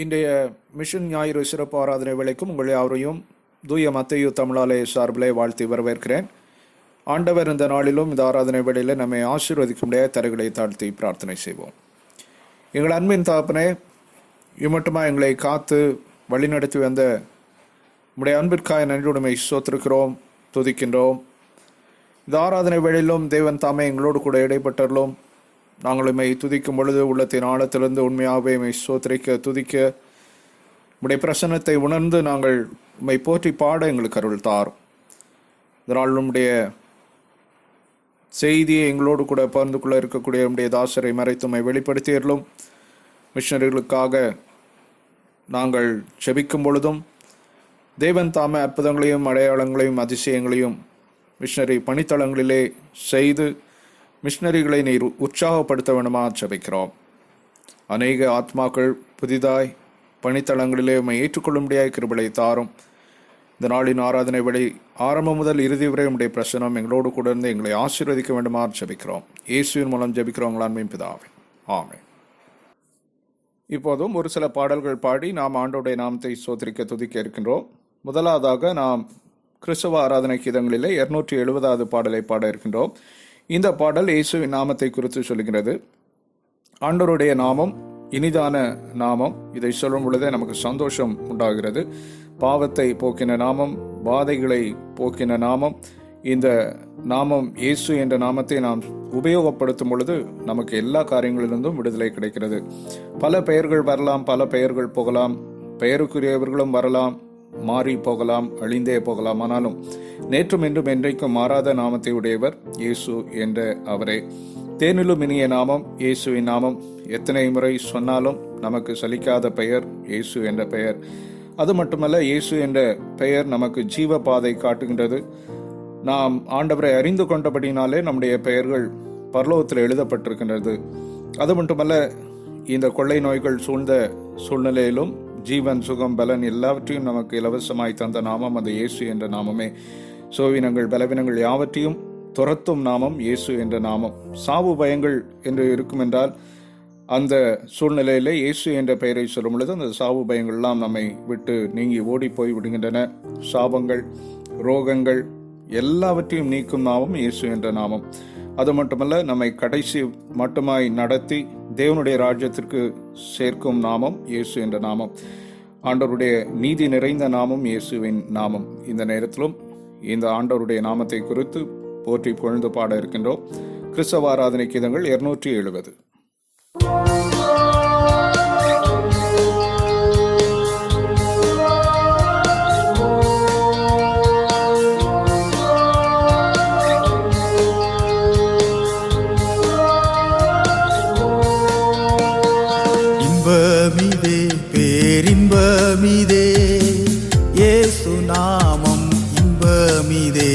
இன்றைய மிஷன் ஞாயிறு சிறப்பு ஆராதனை வேளைக்கும் உங்கள் யாவரையும் தூய மத்தேயு தமிழாலய சார்பிலே வாழ்த்தி வரவேற்கிறேன். ஆண்டவர் இந்த நாளிலும் இந்த ஆராதனை வேளையில் நம்மை ஆசீர்வதிக்கும்படியாக தரைகளை தாழ்த்தி பிரார்த்தனை செய்வோம். எங்கள் அன்பின் தகப்பனே, இம்மட்டுமா எங்களை காத்து வழிநடத்தி வந்த உம்முடைய அன்பிற்காக நன்றியுடைமை சோத்திருக்கிறோம், துதிக்கின்றோம். இந்த ஆராதனை வேளையிலும் தேவன் தாமே எங்களோடு கூட இடைப்பட்டர்களும் நாங்கள் உம்மை துதிக்கும் பொழுது உள்ளத்தின் ஆழத்திலிருந்து உண்மையாகவே உம்மை சோத்திரிக்க துதிக்க உம்முடைய பிரசன்னத்தை உணர்ந்து நாங்கள் உம்மை போற்றி பாட எங்களுக்கு அருள் தாரும். இதனால் உம்முடைய செய்தியை எங்களோடு கூட பகிர்ந்து கொள்ள இருக்கக்கூடிய உம்முடைய தாசரை மறைத்து உம்மை வெளிப்படுத்தியர்களும் மிஷனரிகளுக்காக நாங்கள் செபிக்கும் பொழுதும் தேவன் தாமே அற்புதங்களையும் அடையாளங்களையும் அதிசயங்களையும் மிஷனரி பணித்தளங்களிலே செய்து மிஷனரிகளை நீர் உற்சாகப்படுத்த வேண்டுமா ஜெபிக்கிறோம். அநேக ஆத்மாக்கள் புதிதாய் பணித்தளங்களிலே உம்மை ஏற்றுக்கொள்ளும்படியாய் கிருபையை தாரும். இந்த நாளின் ஆராதனை வேளை ஆரம்பம் முதல் இறுதி வரை உம்முடைய பிரசனம் எங்களோடு கூட இருந்து எங்களை ஆசீர்வதிக்க வேண்டுமா ஜெபிக்கிறோம். இயேசுவின் மூலம் ஜெபிக்கிறோம் அன்பின் பிதாவே, ஆமென். இப்போதும் ஒரு சில பாடல்கள் பாடி நாம் ஆண்டவருடைய நாமத்தை ஸ்தோத்திரிக்க துதிக்க இருக்கின்றோம். முதலாவதாக நாம் கிறிஸ்தவ ஆராதனை கீதங்களிலே 270வது பாடலை பாட இருக்கின்றோம். இந்த பாடல் இயேசுவின் நாமத்தை குறித்து சொல்கிறது. ஆண்டவருடைய நாமம் இனிதான நாமம். இதை சொல்லும் பொழுதே நமக்கு சந்தோஷம் உண்டாகிறது. பாவத்தை போக்கின நாமம், பாதைகளை போக்கின நாமம். இந்த நாமம் இயேசு என்ற நாமத்தை நாம் உபயோகப்படுத்தும் பொழுது நமக்கு எல்லா காரியங்களிலிருந்தும் விடுதலை கிடைக்கிறது. பல பெயர்கள் வரலாம், பல பெயர்கள் போகலாம், பெயருக்குரியவர்களும் வரலாம், மாறி போகலாம், அழிந்தே போகலாம். ஆனாலும் நேற்றும் இன்றும் என்றைக்கும் மாறாத நாமத்தை உடையவர் இயேசு என்ற அவரே. தேனிலும் இனிய நாமம் இயேசுவின் நாமம். எத்தனை முறை சொன்னாலும் நமக்கு சலிக்காத பெயர் இயேசு என்ற பெயர். அது மட்டுமல்ல, இயேசு என்ற பெயர் நமக்கு ஜீவ பாதை காட்டுகின்றது. நாம் ஆண்டவரை அறிந்து கொண்டபடினாலே நம்முடைய பெயர்கள் பரலோகத்தில் எழுதப்பட்டிருக்கின்றது. அது மட்டுமல்ல, இந்த கொள்ளை நோய்கள் சூழ்ந்த சூழ்நிலையிலும் ஜீவன், சுகம், பலன் எல்லாவற்றையும் நமக்கு இலவசமாய் தந்த நாமம் அந்த இயேசு என்ற நாமமே. சோவினங்கள், பலவீனங்கள் யாவற்றையும் துரத்தும் நாமம் இயேசு என்ற நாமம். சாவு பயங்கள் என்று இருக்கும் என்றால் அந்த சூழ்நிலையிலே இயேசு என்ற பெயரை சொல்லும் பொழுது அந்த சாவு பயங்கள் எல்லாம் நம்மை விட்டு நீங்கி ஓடி போய் விடுகின்றன. சாபங்கள், ரோகங்கள் எல்லாவற்றையும் நீக்கும் நாமம் இயேசு என்ற நாமம். அது மட்டுமல்ல, நம்மை கடைசி மட்டுமாய் நடத்தி தேவனுடைய ராஜ்யத்திற்கு சேர்க்கும் நாமம் இயேசு என்ற நாமம். ஆண்டவருடைய நீதி நிறைந்த நாமம் இயேசுவின் நாமம். இந்த நேரத்திலும் இந்த ஆண்டவருடைய நாமத்தை குறித்து போற்றி புகழ்ந்து பாட இருக்கின்றோம். கிறிஸ்தவ ஆராதனை கீதங்கள் 270. இன்பமிதே பேரின்பமிதே இயேசு நாமம். இன்பமிதே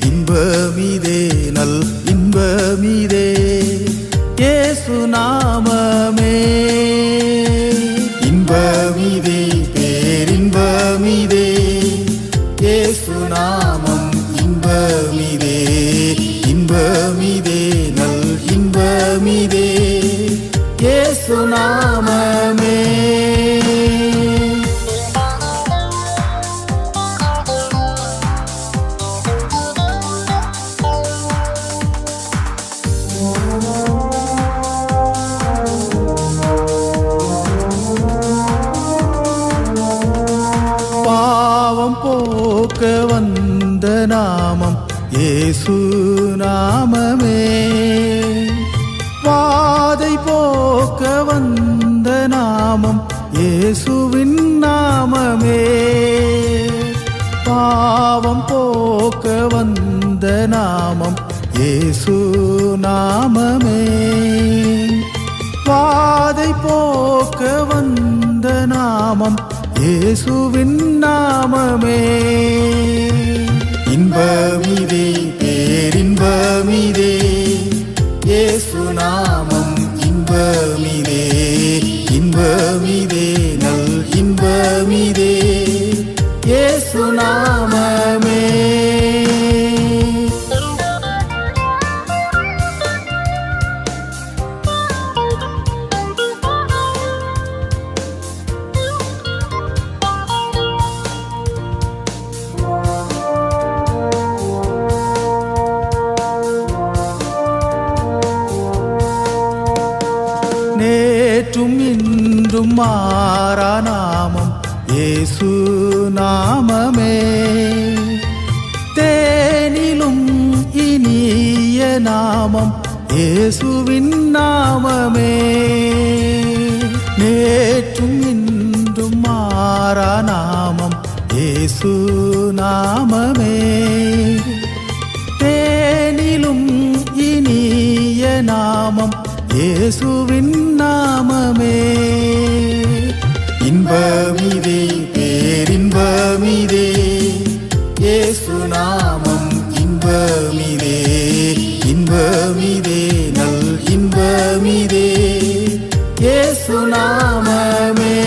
இன்பமிதே நல் இன்பமிதே இயேசு நாமமே. இன்பமிதே பேரின்பமிதே இயேசு நாமம். இன்பமிதே இன்பமிதே நல் இன்பமிதே இயேசு நாமமே. பாவம் போக்க வந்த நாமம் இயேசு நாமமே. வாதை போக்க வந்த நாமம் இயேசுவின் நாமமே. பாவம் போக்க வந்த நாமம் இயேசு நாமமே. வாதை போக்க வந்த நாமம் இயேசுவின் நாமமே. இன்பமிதே பேரின்பமிதே இயேசு நாமம். இன்பமிதே இன்பமிதே நல் இன்பமிதே இயேசு நாமமே. என்றும் மாறா நாமம் இயேசு நாமமே. தேனிலும் இனிய நாமம் இயேசுவின் நாமமே. நேற்றும் இன்றும் மாறா நாமம் இயேசு நாமமே. தேனிலும் இனிய நாமம் இயேசுவின் நாமமே. இன்பமிதே பேரின்பமிதே இயேசு நாமம் இன்பமிதே. இன்பமிதே நல் இன்பமிதே இயேசு நாமமே.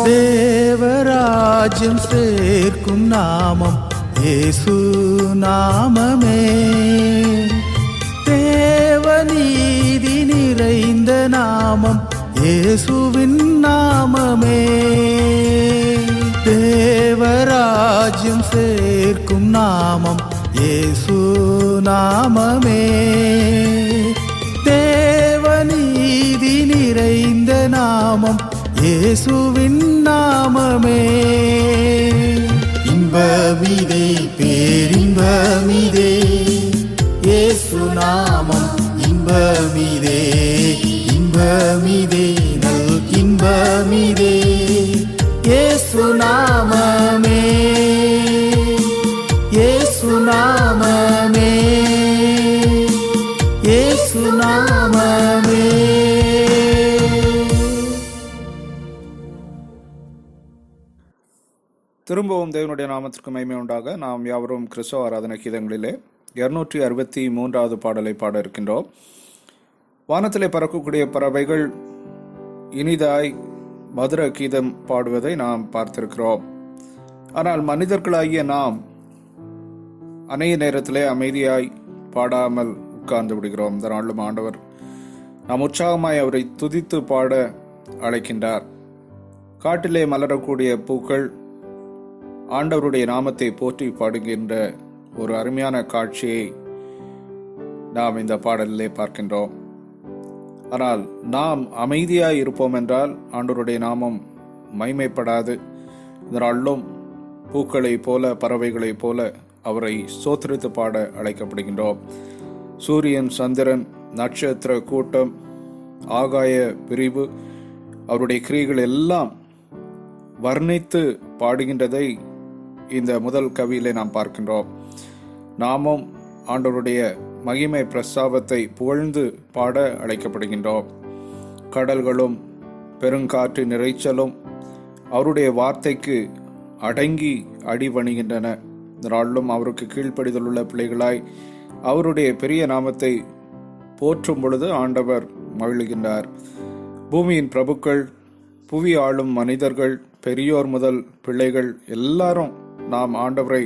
தேவராஜ்யம் சேர்க்கும் நாமம் இயேசு நாமமே. தேவநீதி நிறைந்த நாமம் இயேசுவின் நாமமே. தேவராஜ்யம் சேர்க்கும் நாமம் இயேசு நாமமே. தேவநீதி நிறைந்த நாமம் இயேசுவின் நாமமே. இன்பமிதே பேரின்பமிதே இயேசு நாமம் இன்பமிதே. இன்பமிதே நல் இன்பமிதே இயேசு நாமமே. இயேசு நாமமே. இயேசு நாமமே. திரும்பவும் தேவனுடைய நாமத்திற்கு மகிமை உண்டாக நாம் யாவரும் கிறிஸ்தவ ஆராதனை கீதங்களிலே 263வது பாடலை பாட இருக்கின்றோம். வானத்திலே பறக்கக்கூடிய பறவைகள் இனிதாய் மதுர கீதம் பாடுவதை நாம் பார்த்திருக்கிறோம். ஆனால் மனிதர்களாகிய நாம் அநேக நேரத்திலே அமைதியாய் பாடாமல் உட்கார்ந்து விடுகிறோம். இந்த நாளும் ஆண்டவர் நாம் உற்சாகமாய் அவரை துதித்து பாட அழைக்கின்றார். காட்டிலே மலரக்கூடிய பூக்கள் ஆண்டவருடைய நாமத்தை போற்றி பாடுகின்ற ஒரு அருமையான காட்சியை நாம் இந்த பாடலிலே பார்க்கின்றோம். ஆனால் நாம் அமைதியாய் இருப்போம் என்றால் ஆண்டவருடைய நாமம் மைமைப்படாது. இதனாலும் பூக்களைப் போல பறவைகளைப் போல அவரை ஸ்தோத்திரித்து பாட அழைக்கப்படுகின்றோம். சூரியன், சந்திரன், நட்சத்திர கூட்டம், ஆகாய விரிவு, அவருடைய கிரியைகள் எல்லாம் வர்ணித்து பாடுகின்றதை இந்த முதல் கவியிலே நாம் பார்க்கின்றோம். நாமும் ஆண்டவருடைய மகிமை பிரஸ்தாபத்தை புகழ்ந்து பாட அழைக்கப்படுகின்றோம். கடல்களும் பெருங்காற்று நிறைச்சலும் அவருடைய வார்த்தைக்கு அடங்கி அடிபணிகின்றன. இதனாலும் அவருக்கு கீழ்ப்படிதலுள்ள பிள்ளைகளாய் அவருடைய பெரிய நாமத்தை போற்றும் பொழுது ஆண்டவர் மகிழ்கின்றார். பூமியின் பிரபுக்கள், புவி ஆளும் மனிதர்கள், பெரியோர் முதல் பிள்ளைகள் எல்லாரும் நாம் ஆண்டவரை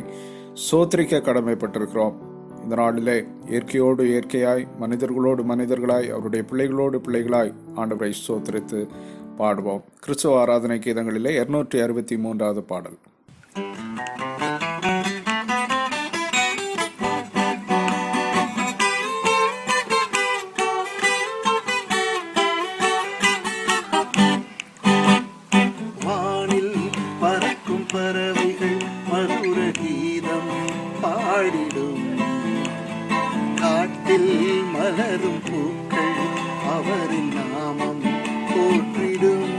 சோத்திரிக்க கடமைப்பட்டிருக்கிறோம். இந்த நாளிலே இயற்கையோடு இயற்கையாய், மனிதர்களோடு மனிதர்களாய், அவருடைய பிள்ளைகளோடு பிள்ளைகளாய் ஆண்டவரை சோத்திரித்து பாடுவோம். கிறிஸ்துவ ஆராதனை கீதங்களிலே 263வது பாடல். பறவைகள் மதுர கீதம் பாடிடும், காட்டில் மலரும் பூக்கள் அவரின் நாமம் போற்றிடும்.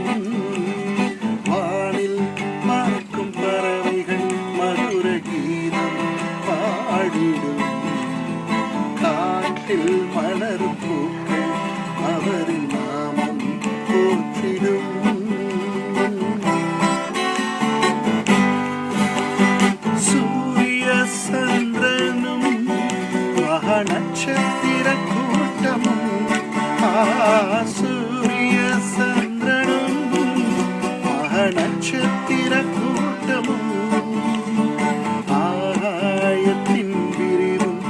வானில் பறக்கும் பறவைகள் மதுர கீதம் பாடிடும், காட்டில் மலரும் பூக்கள் அவரின் நாமம் போற்றிடும். நட்சத்திர கூட்டமும் சூரிய சந்திரனும் நட்சத்திர கூட்டமும் ஆகாயத்தின் விரிவும்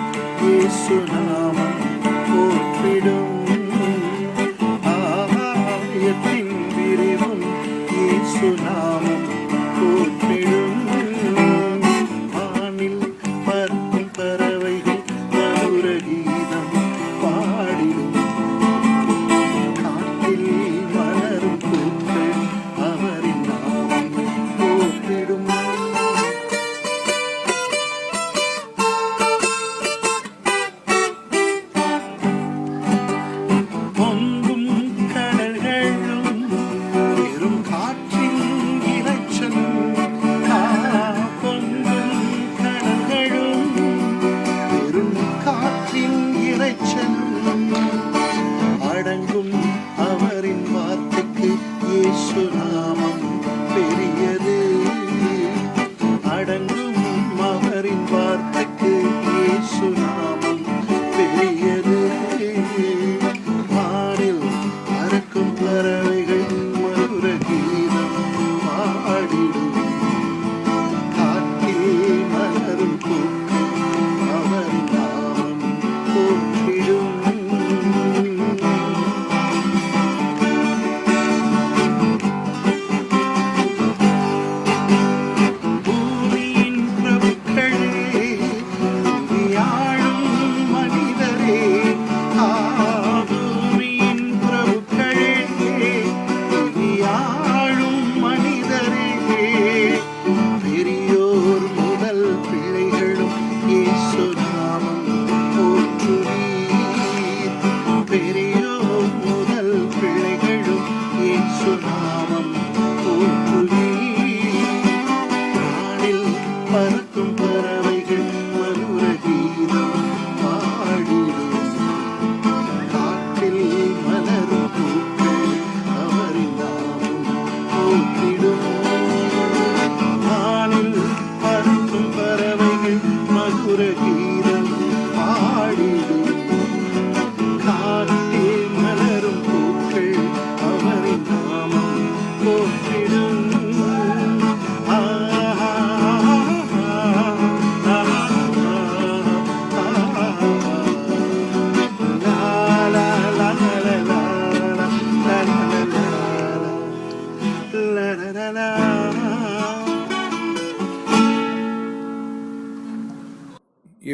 இயேசு நாமம் போற்றிடும்.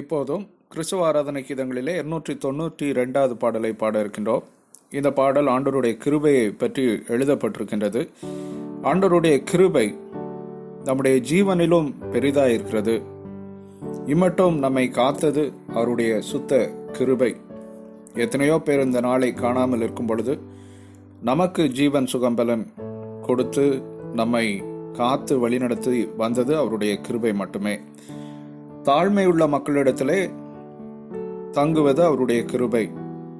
இப்போதும் கிறிஸ்துவ ஆராதனை கீதங்களிலே 292வது பாடலை பாட இருக்கின்றோம். இந்த பாடல் ஆண்டவருடைய கிருபையை பற்றி எழுதப்பட்டிருக்கின்றது. ஆண்டவருடைய கிருபை நம்முடைய ஜீவனிலும் பெரிதாக இருக்கிறது. இம்மட்டும் நம்மை காத்தது அவருடைய சுத்த கிருபை. எத்தனையோ பேர் இந்த நாளை காணாமல் இருக்கும் பொழுது நமக்கு ஜீவன் சுகம்பலன் கொடுத்து நம்மை காத்து வழிநடத்தி வந்தது அவருடைய கிருபை மட்டுமே. தாழ்மை உள்ள மக்களிடத்திலே தங்குவது அவருடைய கிருபை.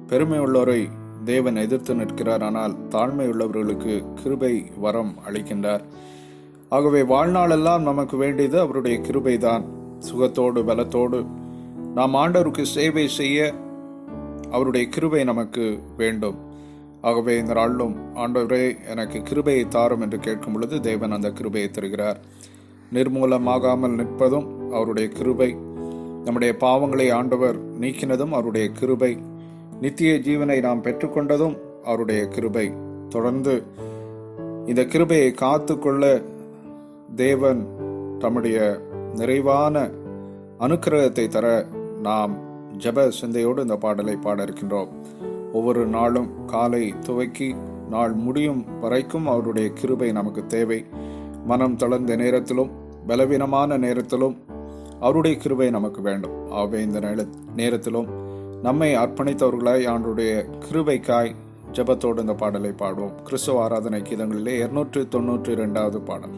பெருமை உள்ளவரை தேவன் எதிர்த்து நிற்கிறார், ஆனால் தாழ்மை உள்ளவர்களுக்கு கிருபை வரம் அளிக்கின்றார். ஆகவே வாழ்நாளெல்லாம் நமக்கு வேண்டியது அவருடைய கிருபை தான். சுகத்தோடு பலத்தோடு நாம் ஆண்டவருக்கு சேவை செய்ய அவருடைய கிருபை நமக்கு வேண்டும். ஆகவே இந்த நாளிலும் ஆண்டவரே எனக்கு கிருபையை தாரும் என்று கேட்கும் பொழுது தேவன் அந்த கிருபையை தருகிறார். நிர்மூலமாகாமல் நிற்பதும் அவருடைய கிருபை. நம்முடைய பாவங்களை ஆண்டவர் நீக்கினதும் அவருடைய கிருபை. நித்திய ஜீவனை நாம் பெற்றுக்கொண்டதும் அவருடைய கிருபை. தொடர்ந்து இந்த கிருபையை காத்து கொள்ள தேவன் தம்முடைய நிறைவான அனுக்கிரகத்தை தர நாம் ஜெப சிந்தையோடு இந்த பாடலை பாட இருக்கின்றோம். ஒவ்வொரு நாளும் காலை துவக்கி நாள் முடியும் வரைக்கும் அவருடைய கிருபை நமக்கு தேவை. மனம் தளர்ந்த நேரத்திலும் பலவீனமான நேரத்திலும் அவருடைய கிருபை நமக்கு வேண்டும். ஆகவே இந்த நேரத்திலும் நம்மை அர்ப்பணித்தவர்களாய் ஆண்டவருடைய கிருபைக்காய் ஜெபத்தோடு இந்த பாடலை பாடுவோம். கிறிஸ்துவ ஆராதனை கீதங்களிலே 292வது பாடல்.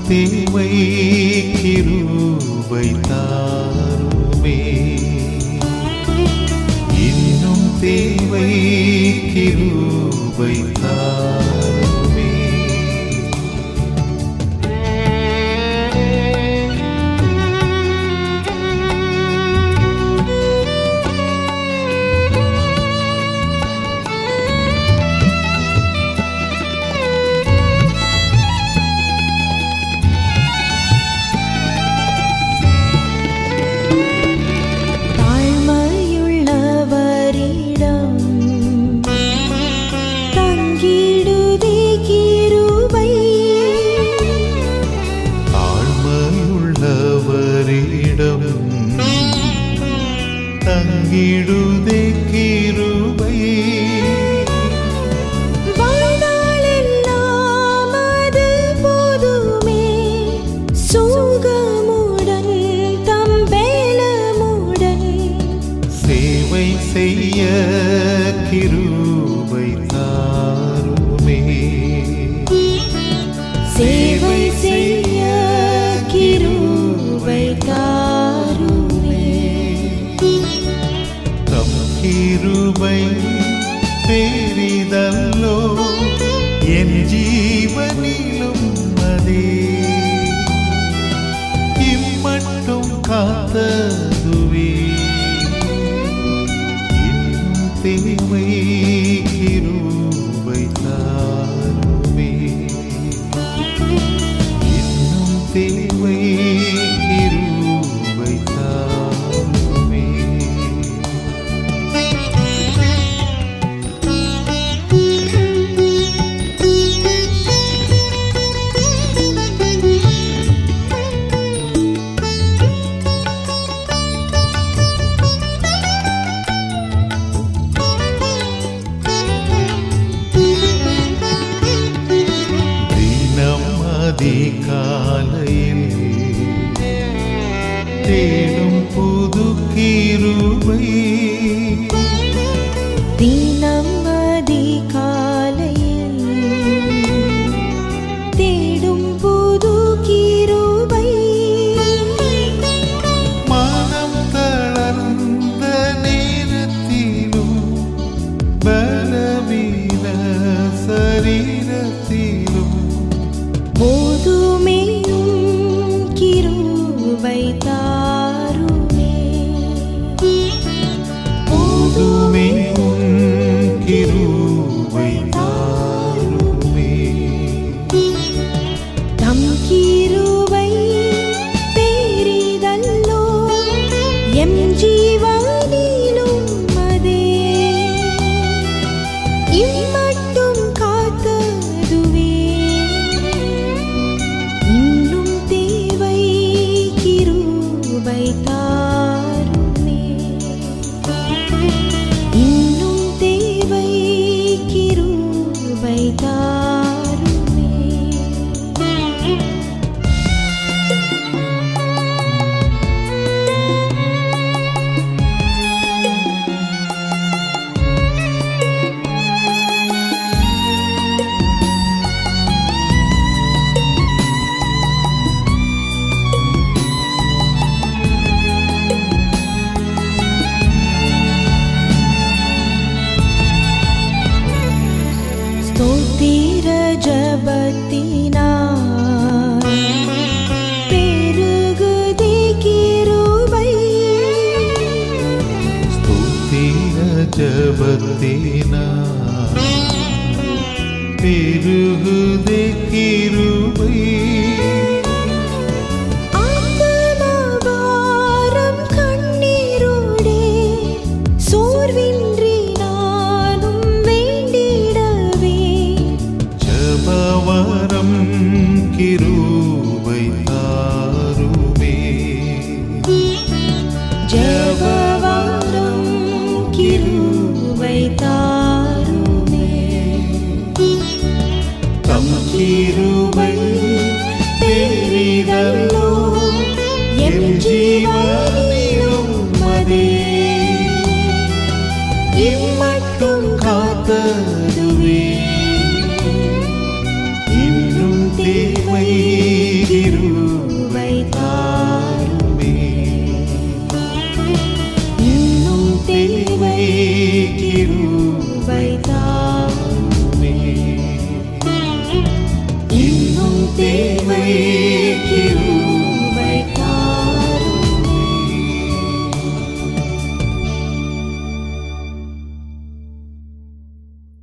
தேவை கிருபை தாருமே, இன்னும் தேவை கிருபை தாருமே. தங்கிடுதே கிருபை, வாழ்நாளெல்லாம் அது போதுமே, சுகமுடன் தம்பேலமுடன் சேவை செய்ய கிருபை தாருமே, சேவை செய்ய கிருபை தாருமே. தேடும் புது கிருபை தினம் அதிகாலையில் தேடும் புது கிருபை மனம் தளர்ந்த நேரத்திலும் பலவீன சரீரத்திலும் போதுமேயும் கிருபை தாருமே போதுமே உன் கிருபை தாருமே தம் கிருபை பெரிதல்லோ எம் ஜீவனிலும் அதே இம்மட்டும் காத்ததுவே இன்னும் தேவை கிருபை தாருமே இன்னும் தேவை கிருபை தாருமே ஸ்தோத்திர ஜபத்தினார் பெருகுதே கிருபை ஸ்தோத்திர ஜபத்தினா பெருகுதே கிருபை ஆத்மபாரம் கண்ணீரோடே சோர்வின்றி நானும் வேண்டிடவே ஜபவரம் கிருபை தாருமே ஜெபவாரம் கிருபை தாருமே தம் கிருபை பெரிதல்லோ எம் ஜீவனிலும் அதே இம்மட்டும் காத்ததுவே இன்னும் தேவை கிருபை தாருமே இன்னும் தேவை கிருபை தாருமே இன்னும் தேவை கிருபை தாருமே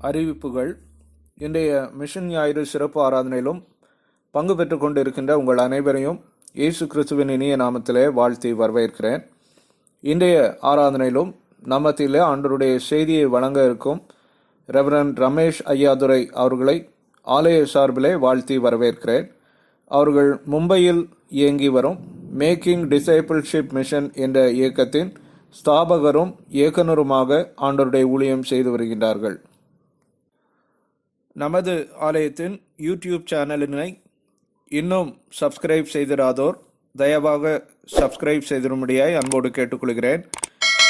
அறிவிப்புகள். இன்றைய மிஷன் ஞாயிறு சிறப்பு ஆராதனையிலும் பங்கு பெற்று கொண்டிருக்கின்ற உங்கள் அனைவரையும் இயேசு கிறிஸ்துவின் இனிய நாமத்திலே வாழ்த்தி வரவேற்கிறேன். இன்றைய ஆராதனையிலும் நம்மத்திலே ஆண்டவருடைய செய்தியை வழங்க இருக்கும் ரெவரண்ட் ரமேஷ் ஐயாதுரை அவர்களை ஆலய சார்பிலே வாழ்த்தி வரவேற்கிறேன். அவர்கள் மும்பையில் இயங்கி வரும் மேக்கிங் டிசைபிள்ஷிப் மிஷன் என்ற இயக்கத்தின் ஸ்தாபகரும் இயக்குனருமாக ஆண்டவருடைய ஊழியம் செய்து வருகின்றார்கள். நமது ஆலயத்தின் யூடியூப் சேனலினை இன்னும் சப்ஸ்கிரைப் செய்திராதோர் தயவாக சப்ஸ்கிரைப் செய்திரும்படியாய் அன்போடு கேட்டுக்கொள்கிறேன்.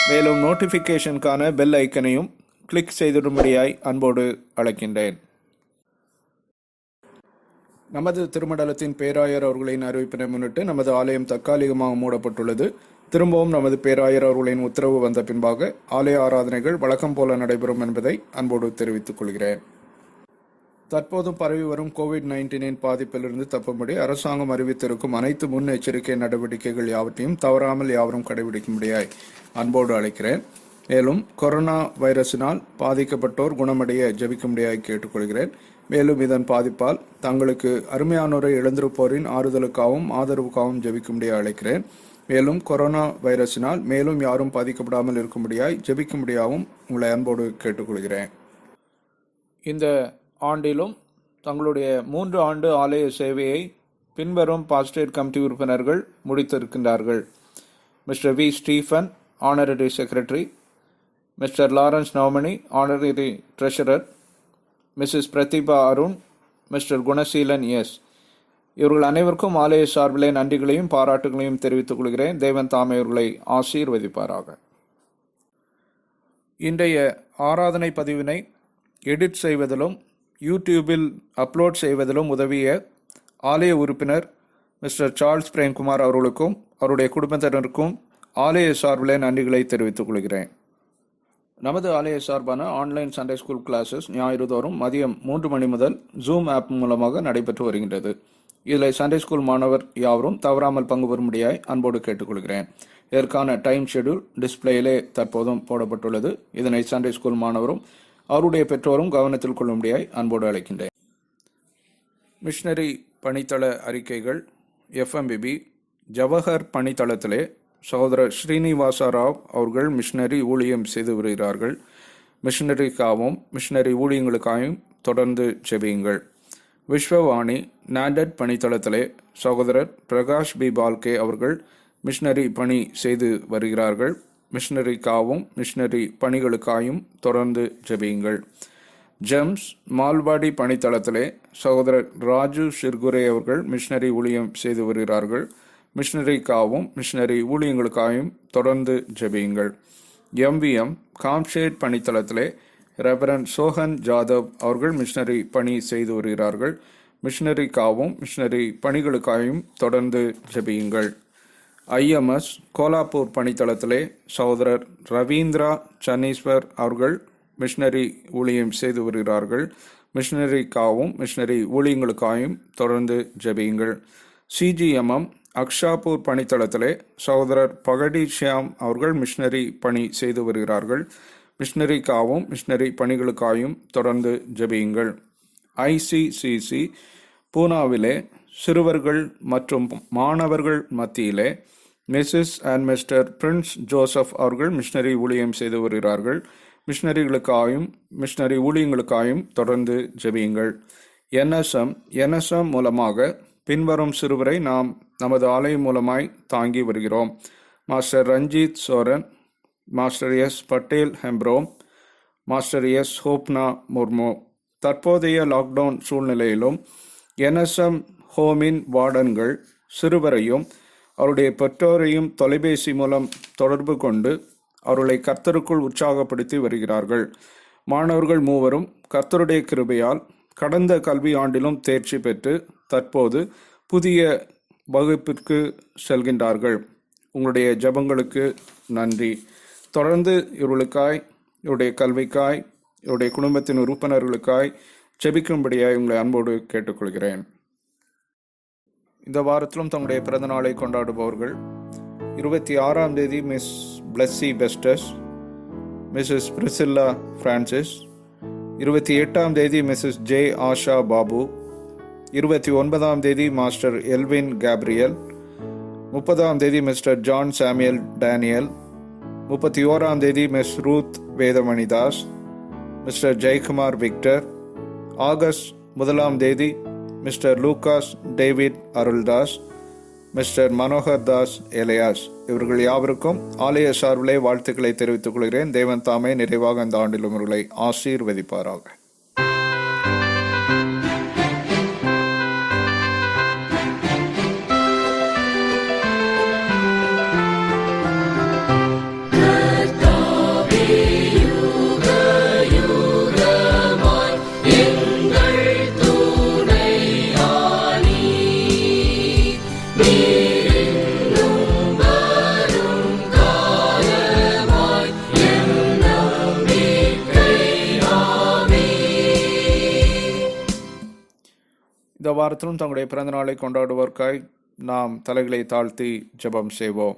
மேலும் நோட்டிஃபிகேஷனுக்கான பெல் ஐக்கனையும் கிளிக் செய்திரும்படியாய் அன்போடு அழைக்கின்றேன். நமது திருமண்டலத்தின் பேராயர் அவர்களின் அறிவிப்பினை முன்னிட்டு நமது ஆலயம் தற்காலிகமாக மூடப்பட்டுள்ளது. திரும்பவும் நமது பேராயர் அவர்களின் உத்தரவு வந்த பின்பாக ஆலய ஆராதனைகள் வழக்கம் போல நடைபெறும் என்பதை அன்போடு தெரிவித்துக் கொள்கிறேன். தற்போது பரவி வரும் கோவிட்-19 பாதிப்பிலிருந்து தப்பும்படி அரசாங்கம் அறிவித்திருக்கும் அனைத்து முன்னெச்சரிக்கை நடவடிக்கைகள் யாவற்றையும் தவறாமல் யாவரும் கடைபிடிக்கும்படியாய் அன்போடு அழைக்கிறேன். மேலும் கொரோனா வைரஸினால் பாதிக்கப்பட்டோர் குணமடைய ஜெபிக்கும்படியாய் கேட்டுக்கொள்கிறேன். மேலும் இதன் பாதிப்பால் தங்களுக்கு அருமையானோரை இழந்திருப்போரின் ஆறுதலுக்காகவும் ஆதரவுக்காகவும் ஜெபிக்கும்படியாய் அழைக்கிறேன். மேலும் கொரோனா வைரஸினால் மேலும் யாரும் பாதிக்கப்படாமல் இருக்கும்படியாய் ஜெபிக்கும்படியாகவும் உங்களை அன்போடு கேட்டுக்கொள்கிறேன். இந்த ஆண்டிலும் தங்களுடைய 3 ஆண்டு ஆலய சேவையை பின்வரும் பாஸ்டேட் கமிட்டி உறுப்பினர்கள் முடித்திருக்கின்றார்கள். Mister V Stephen, honorary secretary; mister Lawrence Navamani, honorary treasurer; Mrs Prathiba Arun; mister Gunaseelan S. இவர்கள் அனைவருக்கும் ஆலய சார்பிலே நன்றிகளையும் பாராட்டுகளையும் தெரிவித்துக் கொள்கிறேன். தேவன் தாமே இவர்களை ஆசீர்வதிப்பாராக. இன்றைய ஆராதனை பதிவினை எடிட் செய்வதிலும் யூடியூபில் அப்லோட் செய்வதிலும் உதவிய ஆலய உறுப்பினர் மிஸ்டர் சார்ல்ஸ் பிரேம்குமார் அவர்களுக்கும் அவருடைய குடும்பத்தினருக்கும் ஆலய சார்பிலே நன்றிகளை தெரிவித்துக் கொள்கிறேன். நமது ஆலய சார்பான ஆன்லைன் சண்டே ஸ்கூல் கிளாஸஸ் ஞாயிறு தோறும் மதியம் 3 மணி முதல் ஜூம் ஆப் மூலமாக நடைபெற்று வருகின்றது. இதில் சண்டே ஸ்கூல் மாணவர் யாவரும் தவறாமல் பங்கு பெறும்படியாய் அன்போடு கேட்டுக்கொள்கிறேன். இதற்கான டைம் ஷெட்யூல் டிஸ்பிளேயிலே தற்போதும் போடப்பட்டுள்ளது. இதனை சண்டே ஸ்கூல் மாணவரும் அவருடைய பெற்றோரும் கவனத்தில் கொள்ளும்படியாய் அன்போடு அழைக்கின்றேன். மிஷனரி பணித்தள அறிக்கைகள் FMBB ஜவஹர் பணித்தளத்திலே சகோதரர் ஸ்ரீனிவாச ராவ் அவர்கள் மிஷனரி ஊழியம் செய்து வருகிறார்கள். மிஷனரிக்காகவும் மிஷனரி ஊழியங்களுக்காகவும் தொடர்ந்து ஜெபியுங்கள். விஸ்வவாணி நாண்டட் பணித்தளத்திலே சகோதரர் பிரகாஷ் பி பால்கே அவர்கள் மிஷனரி பணி செய்து வருகிறார்கள். மிஷனரிக்காகவும் மிஷனரி பணிகளுக்காகவும் தொடர்ந்து ஜெபியுங்கள். ஜெம்ஸ் மால்வாடி பணித்தளத்திலே சகோதரர் ராஜு ஷிர்குரே அவர்கள் மிஷனரி ஊழியம் செய்து வருகிறார்கள். மிஷனரிக்காகவும் மிஷனரி ஊழியங்களுக்காகவும் தொடர்ந்து ஜெபியுங்கள். MVM காம்ஷேட் பணித்தளத்திலே ரெவரண்ட் சோஹன் ஜாதவ் அவர்கள் மிஷனரி பணி செய்து வருகிறார்கள். மிஷனரிக்காகவும் மிஷனரி பணிகளுக்காகவும் தொடர்ந்து ஜெபியுங்கள். IMS கோலாப்பூர் பணித்தளத்திலே சகோதரர் ரவீந்திரா சன்னீஸ்வர் அவர்கள் மிஷனரி ஊழியம் செய்து வருகிறார்கள். மிஷனரிக்காகவும் மிஷனரி ஊழியங்களுக்காகவும் தொடர்ந்து ஜெபியுங்கள். CGMM அக்ஷாப்பூர் பணித்தளத்திலே சகோதரர் பகடி ஷியாம் அவர்கள் மிஷனரி பணி செய்து வருகிறார்கள். மிஷனரிக்காகவும் மிஷனரி பணிகளுக்காகவும் தொடர்ந்து ஜெபியுங்கள். ICCC பூனாவிலே சிறுவர்கள் மற்றும் மாணவர்கள் மத்தியிலே Mrs and mister Prince Joseph அவர்கள் மிஷனரி ஊழியம் செய்து வருகிறார்கள். மிஷனரிகளுக்காகவும் மிஷனரி ஊழியங்களுக்காகவும் தொடர்ந்து ஜெபியுங்கள். NSM மூலமாக பின்வரும் சிறுவரை நாம் நமது ஆலயம் மூலமாய் தாங்கி வருகிறோம். Master Ranjith Soren, master S Patel Hembrom, master S Hopna Murmu. தற்போதைய லாக்டவுன் சூழ்நிலையிலும் NSM ஹோமின் வார்டன்கள் சிறுவரையும் அவருடைய பெற்றோரையும் தொலைபேசி மூலம் தொடர்பு கொண்டு அவர்களை கர்த்தருக்குள் உற்சாகப்படுத்தி வருகிறார்கள். மாணவர்கள் மூவரும் கர்த்தருடைய கிருபையால் கடந்த கல்வி ஆண்டிலும் தேர்ச்சி பெற்று தற்போது புதிய வகுப்பிற்கு செல்கின்றார்கள். உங்களுடைய ஜெபங்களுக்கு நன்றி. தொடர்ந்து இவர்களுக்காய், இவருடைய கல்விக்காய், இவருடைய குடும்பத்தின் உறுப்பினர்களுக்காய் ஜெபிக்கும்படியாய் உங்களை அன்போடு கேட்டுக்கொள்கிறேன். இந்த வாரத்திலும் தங்களுடைய பிறந்த நாளை கொண்டாடுபவர்கள் 26ஆம் தேதி miss Blessy Festus, Mrs Priscilla Francis, 28ஆம் தேதி மிஸ்ஸஸ் J ஆஷா பாபு, 29ஆம் தேதி மாஸ்டர் எல்வின் கேப்ரியல், 30ஆம் தேதி மிஸ்டர் ஜான் சாமுவேல் டேனியல், 31ஆம் தேதி miss Ruth Vedamanidas, mister Jayakumar Victor, August 1ஆம் தேதி mister Lucas David Aruldas, mister Manohar Das Elias. இவர்கள் யாவருக்கும் ஆலய சார்பிலே வாழ்த்துக்களை தெரிவித்துக் கொள்கிறேன். தேவன் தாமே நிறைவாக அந்த ஆண்டிலும் இவர்களை ஆசீர்வதிப்பாராக. இந்த வாரத்திலும் தங்களுடைய பிறந்த நாளை கொண்டாடுவதற்காய் நாம் தலைகளை தாழ்த்தி ஜெபம் செய்வோம்.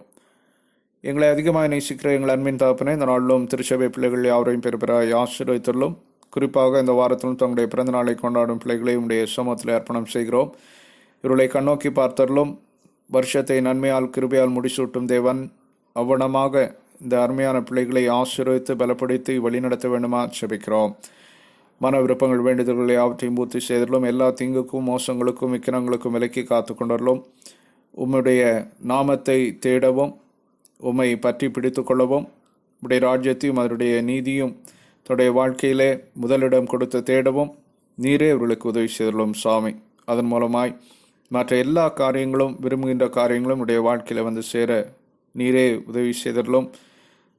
எங்களை அதிகமாக நேசிக்கிற எங்கள் அன்பின் தகப்பனே, இந்த நாளிலும் திருச்சபை பிள்ளைகள் யாவரையும் பெறுகிறாய் ஆசீர்வதித்துள்ளோம். குறிப்பாக இந்த வாரத்திலும் தங்களுடைய பிறந்த நாளை கொண்டாடும் பிள்ளைகளை உடைய சமூகத்தில் அர்ப்பணம் செய்கிறோம். இவர்களை கண்ணோக்கி பார்த்தருளும். வருஷத்தை நன்மையால் கிருபையால் முடிசூட்டும் தேவன் அவ்வளமாக இந்த அருமையான பிள்ளைகளை ஆசீர்வதித்து பலப்படுத்தி வழிநடத்த வேண்டுமா ஜெபிக்கிறோம். மன விருப்பங்கள் வேண்டுதல்களை யாவற்றையும் பூர்த்தி செய்துள்ளோம். எல்லா தீங்குக்கும் மோசங்களுக்கும் விக்கிரங்களுக்கும் விலக்கி காத்து கொண்டுள்ளோம். உம்முடைய நாமத்தை தேடவும் உம்மை பற்றி பிடித்து கொள்ளவும் உடைய ராஜ்யத்தையும் அதனுடைய நீதியும் தன்னுடைய வாழ்க்கையிலே முதலிடம் கொடுத்து தேடவும் நீரே அவர்களுக்கு உதவி செய்துள்ளோம் சாமி. அதன் மூலமாய் மற்ற எல்லா காரியங்களும் விரும்புகின்ற காரியங்களும் உடைய வாழ்க்கையில் வந்து சேர நீரே உதவி செய்தரலும்.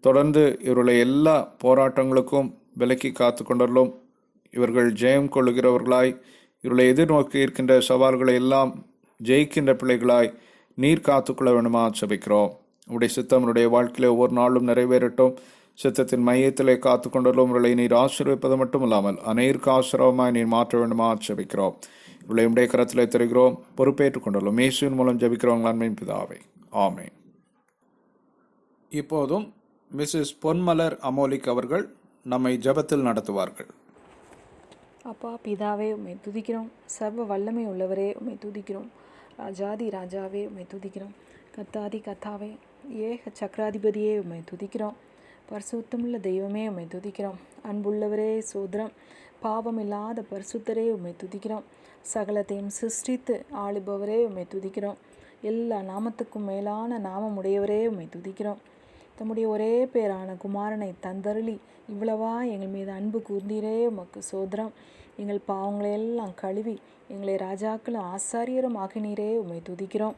தொடர்ந்து இவருடைய எல்லா போராட்டங்களுக்கும் விலக்கி காத்து கொண்டரலும். இவர்கள் ஜெயம் கொள்ளுகிறவர்களாய் இவர்களை எதிர்நோக்கி இருக்கின்ற சவால்களை எல்லாம் ஜெயிக்கின்ற பிள்ளைகளாய் நீர் காத்துக்கொள்ள வேண்டுமா ஜெபிக்கிறோம். உடைய சித்தம் உடைய வாழ்க்கையில ஒவ்வொரு நாளும் நிறைவேறட்டும். சித்தத்தின் மையத்திலே காத்து கொண்டலும் இவர்களை நீர் ஆசீர்வதிப்பது மட்டும் இல்லாமல் அநேருக்கு ஆசீர்வாதமாய் நீர் மாற்ற வேண்டுமா ஜெபிக்கிறோம். இவர்களை உடைய கரத்திலே தருகிறோம், பொறுப்பேற்றுக் கொண்டலும் இயேசுவின் மூலம் ஜெபிக்கிறோம் நன்மையின் பிதாவே, ஆமென். இப்போதும் மிஸ்ஸஸ் பொன்மலர் அமோலிக் அவர்கள் நம்மை ஜெபத்தில் நடத்துவார்கள். அப்பா பிதாவே உம்மை துதிக்கிறோம். சர்வ வல்லமை உள்ளவரே உம்மை துதிக்கிறோம். ராஜாதி ராஜாவே உம்மை துதிக்கிறோம். கத்தாதி கத்தாவே ஏக சக்கராதிபதியே உம்மை துதிக்கிறோம். பரிசுத்தமுள்ள தெய்வமே உம்மை துதிக்கிறோம். அன்புள்ளவரே சோதரம், பாவமில்லாத பரிசுத்தரே உம்மை துதிக்கிறோம். சகலத்தையும் சிருஷ்டித்து ஆளுபவரே உம்மை துதிக்கிறோம். எல்லா நாமத்துக்கும் மேலான நாமம் உடையவரே உம்மை துதிக்கிறோம். தம்முடைய ஒரே பேரான குமாரனை தந்தருளி இவ்வளவா எங்கள் மீது அன்பு கூர்ந்தீரே உமக்கு சோதரம். எங்கள் பாவங்களையெல்லாம் கழுவி எங்களை ராஜாக்களும் ஆசாரியரும் ஆக்கினீரே உம்மை துதிக்கிறோம்.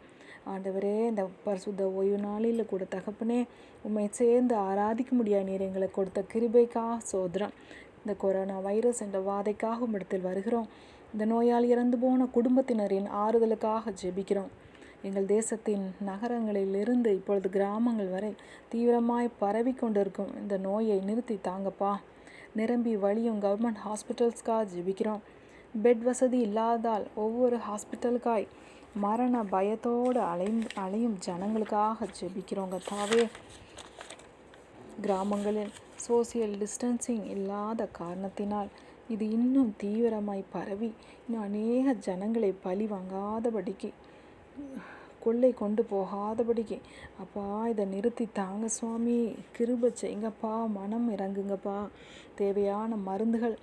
ஆண்டவரே, இந்த பரிசுத்த ஓய்வு நாளில் கூட தகப்பனே உம்மை சேர்ந்து ஆராதிக்க முடியாது நீர் எங்களை கொடுத்த கிருபைக்காக சோதரம். இந்த கொரோனா வைரஸ் என்ற வாதைக்காக உம்மிடத்தில் வருகிறோம். இந்த நோயால் இறந்து போன குடும்பத்தினரின் ஆறுதலுக்காக ஜெபிக்கிறோம். எங்கள் தேசத்தின் நகரங்களிலிருந்து இப்பொழுது கிராமங்கள் வரை தீவிரமாய் பரவி கொண்டிருக்கும் இந்த நோயை நிறுத்தி தாங்கப்பா. நிரம்பி வழியும் கவர்மெண்ட் ஹாஸ்பிட்டல்ஸ்க்காக ஜெபிக்கிறோம். பெட் வசதி இல்லாதால் ஒவ்வொரு ஹாஸ்பிட்டலுக்காய் மரண பயத்தோடு அலையும் ஜனங்களுக்காக ஜெபிக்கிறோம். கர்த்தாவே, கிராமங்களில் சோசியல் டிஸ்டன்சிங் இல்லாத காரணத்தினால் இது இன்னும் தீவிரமாய் பரவி இன்னும் அநேக ஜனங்களை பழி வாங்காதபடிக்கு, கொள்ளை கொண்டு போகாதபடிக்கு அப்பா இதை நிறுத்தி தாங்க சுவாமி. கிருபை செய்யுங்கப்பா, மனம் இறங்குங்கப்பா. தேவையான மருந்துகள்,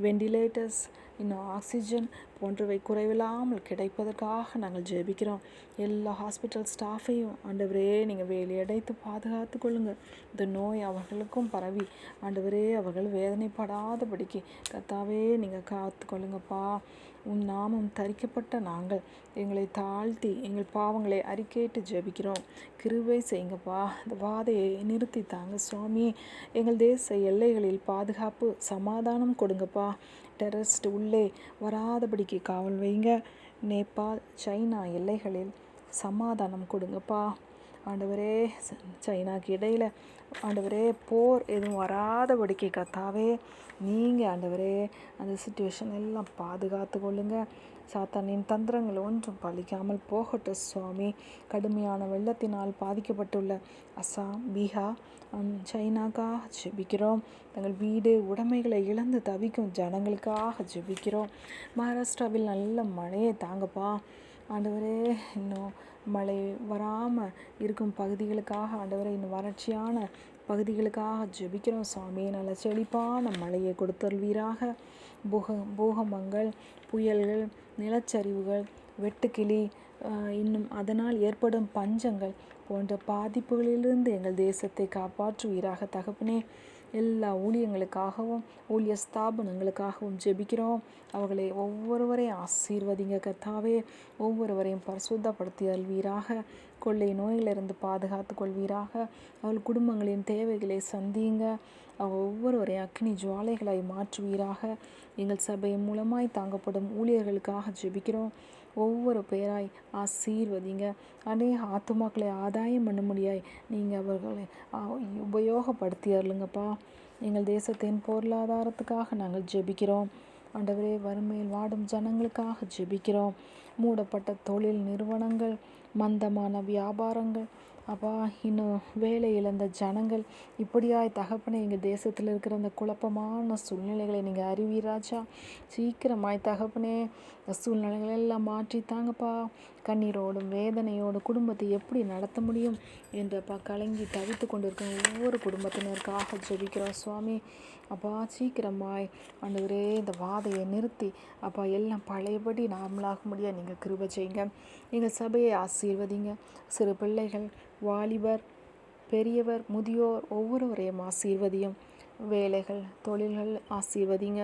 வெண்டிலேட்டர்ஸ், இன்னும் ஆக்சிஜன் போன்றவை குறைவில்லாமல் கிடைப்பதற்காக நாங்கள் ஜெபிக்கிறோம். எல்லா ஹாஸ்பிட்டல் ஸ்டாஃபையும் ஆண்டவரே நீங்கள் வேலையடைத்து பாதுகாத்து கொள்ளுங்கள். இந்த நோய் அவர்களுக்கும் பரவி ஆண்டவரே அவர்கள் வேதனைப்படாதபடிக்கு கர்த்தாவே நீங்கள் காத்து கொள்ளுங்கப்பா. உன் நாமம் தரிக்கப்பட்ட நாங்கள் எங்களை தாழ்த்தி எங்கள் பாவங்களை அறிக்கையிட்டு ஜெபிக்கிறோம். கிருபை செய்யுங்கப்பா. இந்த வாதையை நிறுத்தி தாங்க சுவாமி. எங்கள் தேச எல்லைகளில் பாதுகாப்பு சமாதானம் கொடுங்கப்பா. டெரரிஸ்ட் உள்ளே வராதபடிக்கு காவல் வைங்க. நேபாள், சைனா எல்லைகளில் சமாதானம் கொடுங்கப்பா. ஆண்டவரே, சைனாக்கு இடையில் ஆண்டவரே போர் எதுவும் வராதபடிக்கு கர்த்தாவே நீங்கள் ஆண்டவரே அந்த சிச்சுவேஷன் எல்லாம் பாதுகாத்து கொள்ளுங்க. சாத்தானின் தந்திரங்கள் ஒன்றும் பலிக்காமல் போகட்டும் சுவாமி. கடுமையான வெள்ளத்தினால் பாதிக்கப்பட்டுள்ள அசாம், பீகார், சைனாக்காக ஜெபிக்கிறோம். தங்கள் வீடு உடைமைகளை இழந்து தவிக்கும் ஜனங்களுக்காக ஜெபிக்கிறோம். மகாராஷ்டிராவில் நல்ல மழையை தாங்கப்பா. ஆண்டவரே, இன்னும் மழை வராமல் இருக்கும் பகுதிகளுக்காக ஆண்டவரே, இன்னும் வறட்சியான பகுதிகளுக்காக ஜெபிக்கிறோம் சுவாமி. நல்ல செழிப்பான மழையை கொடுத்தருள்வீராக. பூகம்பங்கள், புயல்கள், நிலச்சரிவுகள், வெட்டுக்கிளி, இன்னும் அதனால் ஏற்படும் பஞ்சங்கள் போன்ற பாதிப்புகளிலிருந்து எங்கள் தேசத்தை காப்பாற்றுவீராக தகப்பனே. எல்லா ஊழியங்களுக்காகவும் ஊழிய ஸ்தாபனங்களுக்காகவும் ஜெபிக்கிறோம். அவர்களை ஒவ்வொருவரையும் ஆசீர்வதிங்க கர்த்தாவே. ஒவ்வொருவரையும் பரிசுத்தப்படுத்தி அல்வீராக. கொள்ளை நோயிலிருந்து பாதுகாத்து கொள்வீராக. அவள் குடும்பங்களின் தேவைகளை சந்தியுங்க. ஒவ்வொருவரையும் அக்னி ஜுவாலைகளாய் மாற்றுவீராக. எங்கள் சபை மூலமாய் தாங்கப்படும் ஊழியர்களுக்காக ஜெபிக்கிறோம். ஒவ்வொரு பேராய் ஆசீர்வதிங்க. அநேக ஆத்துமாக்களை ஆதாயம் பண்ண முடியாய் நீங்கள் அவர்களை உபயோகப்படுத்தி அருளுங்கப்பா. எங்கள் தேசத்தின் பொருளாதாரத்துக்காக நாங்கள் ஜெபிக்கிறோம். ஆண்டவரே, வறுமையில் வாடும் ஜனங்களுக்காக ஜெபிக்கிறோம். மூடப்பட்ட தொழில் நிறுவனங்கள், மந்தமான வியாபாரங்கள், அப்பா இன்னும் வேலை இழந்த ஜனங்கள், இப்படியாய் தகப்பனே எங்கள் தேசத்தில் இருக்கிற அந்த குழப்பமான சூழ்நிலைகளை நீங்கள் அறிவீராஜா. சீக்கிரமாய் தகப்பனே இந்த சூழ்நிலைகள் எல்லாம் மாற்றி தாங்கப்பா. கண்ணீரோடும் வேதனையோடு குடும்பத்தை எப்படி நடத்த முடியும் என்றப்பா கலங்கி தவித்து கொண்டிருக்கிற ஒவ்வொரு குடும்பத்தினருக்காக ஜெபிக்கிறோம் சுவாமி. அப்பா சீக்கிரமாய் ஆண்டவரே இந்த வாதையை நிறுத்தி அப்பா எல்லாம் பழையபடி நார்மலாக முடியாது நீங்கள் கிருபை செய்யுங்க. எங்கள் சபையை ஆசீர்வதிங்க. சிறு பிள்ளைகள், வாலிபர், பெரியவர், முதியோர் ஒவ்வொருவரையும் ஆசீர்வதியும். வேலைகள், தொழில்கள் ஆசீர்வதிங்க.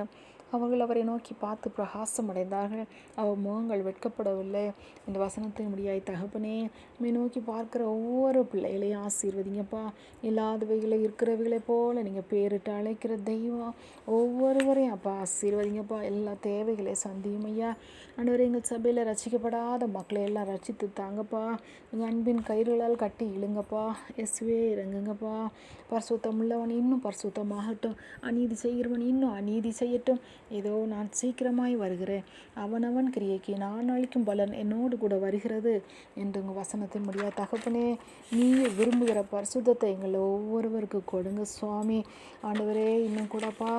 அவர்கள் அவரை நோக்கி பார்த்து பிரகாசம் அடைந்தார்கள். அவர் முகங்கள் வெட்கப்படவில்லை. இந்த வசனத்தின் முடியாய் தகப்பனே, உம்மை நோக்கி பார்க்குற ஒவ்வொரு பிள்ளைகளையும் ஆசீர்வதிங்கப்பா. இல்லாதவைகளை இருக்கிறவைகளை போல நீங்கள் பேரிட்டு அழைக்கிற தெய்வம் ஒவ்வொருவரையும் அப்பா ஆசீர்வதிங்கப்பா. எல்லா தேவைகளை சந்தியும் ஐயா. ஆண்டவரே, எங்கள் சபையில் ரசிக்கப்படாத மக்களை எல்லாம் ரட்சித்து தாங்கப்பா. எங்கள் அன்பின் கயிறுகளால் கட்டி இழுங்கப்பா. இயேசுவே இறங்குங்கப்பா. பரிசுத்தம் உள்ளவன் இன்னும் பரிசுத்தமாகட்டும், அநீதி செய்கிறவன் இன்னும் அநீதி செய்யட்டும். ஏதோ நான் சீக்கிரமாய் வருகிறேன், அவனவன் கிரியைக்கு நான் அளிக்கும் பலன் என்னோடு கூட வருகிறது என்று உங்கள் வசனத்தின் முடியாது தகப்பனே, நீ விரும்புகிற பரிசுத்தத்தை எங்களை ஒவ்வொருவருக்கு கொடுங்க சுவாமி. ஆண்டவரே, இன்னும் கூடப்பா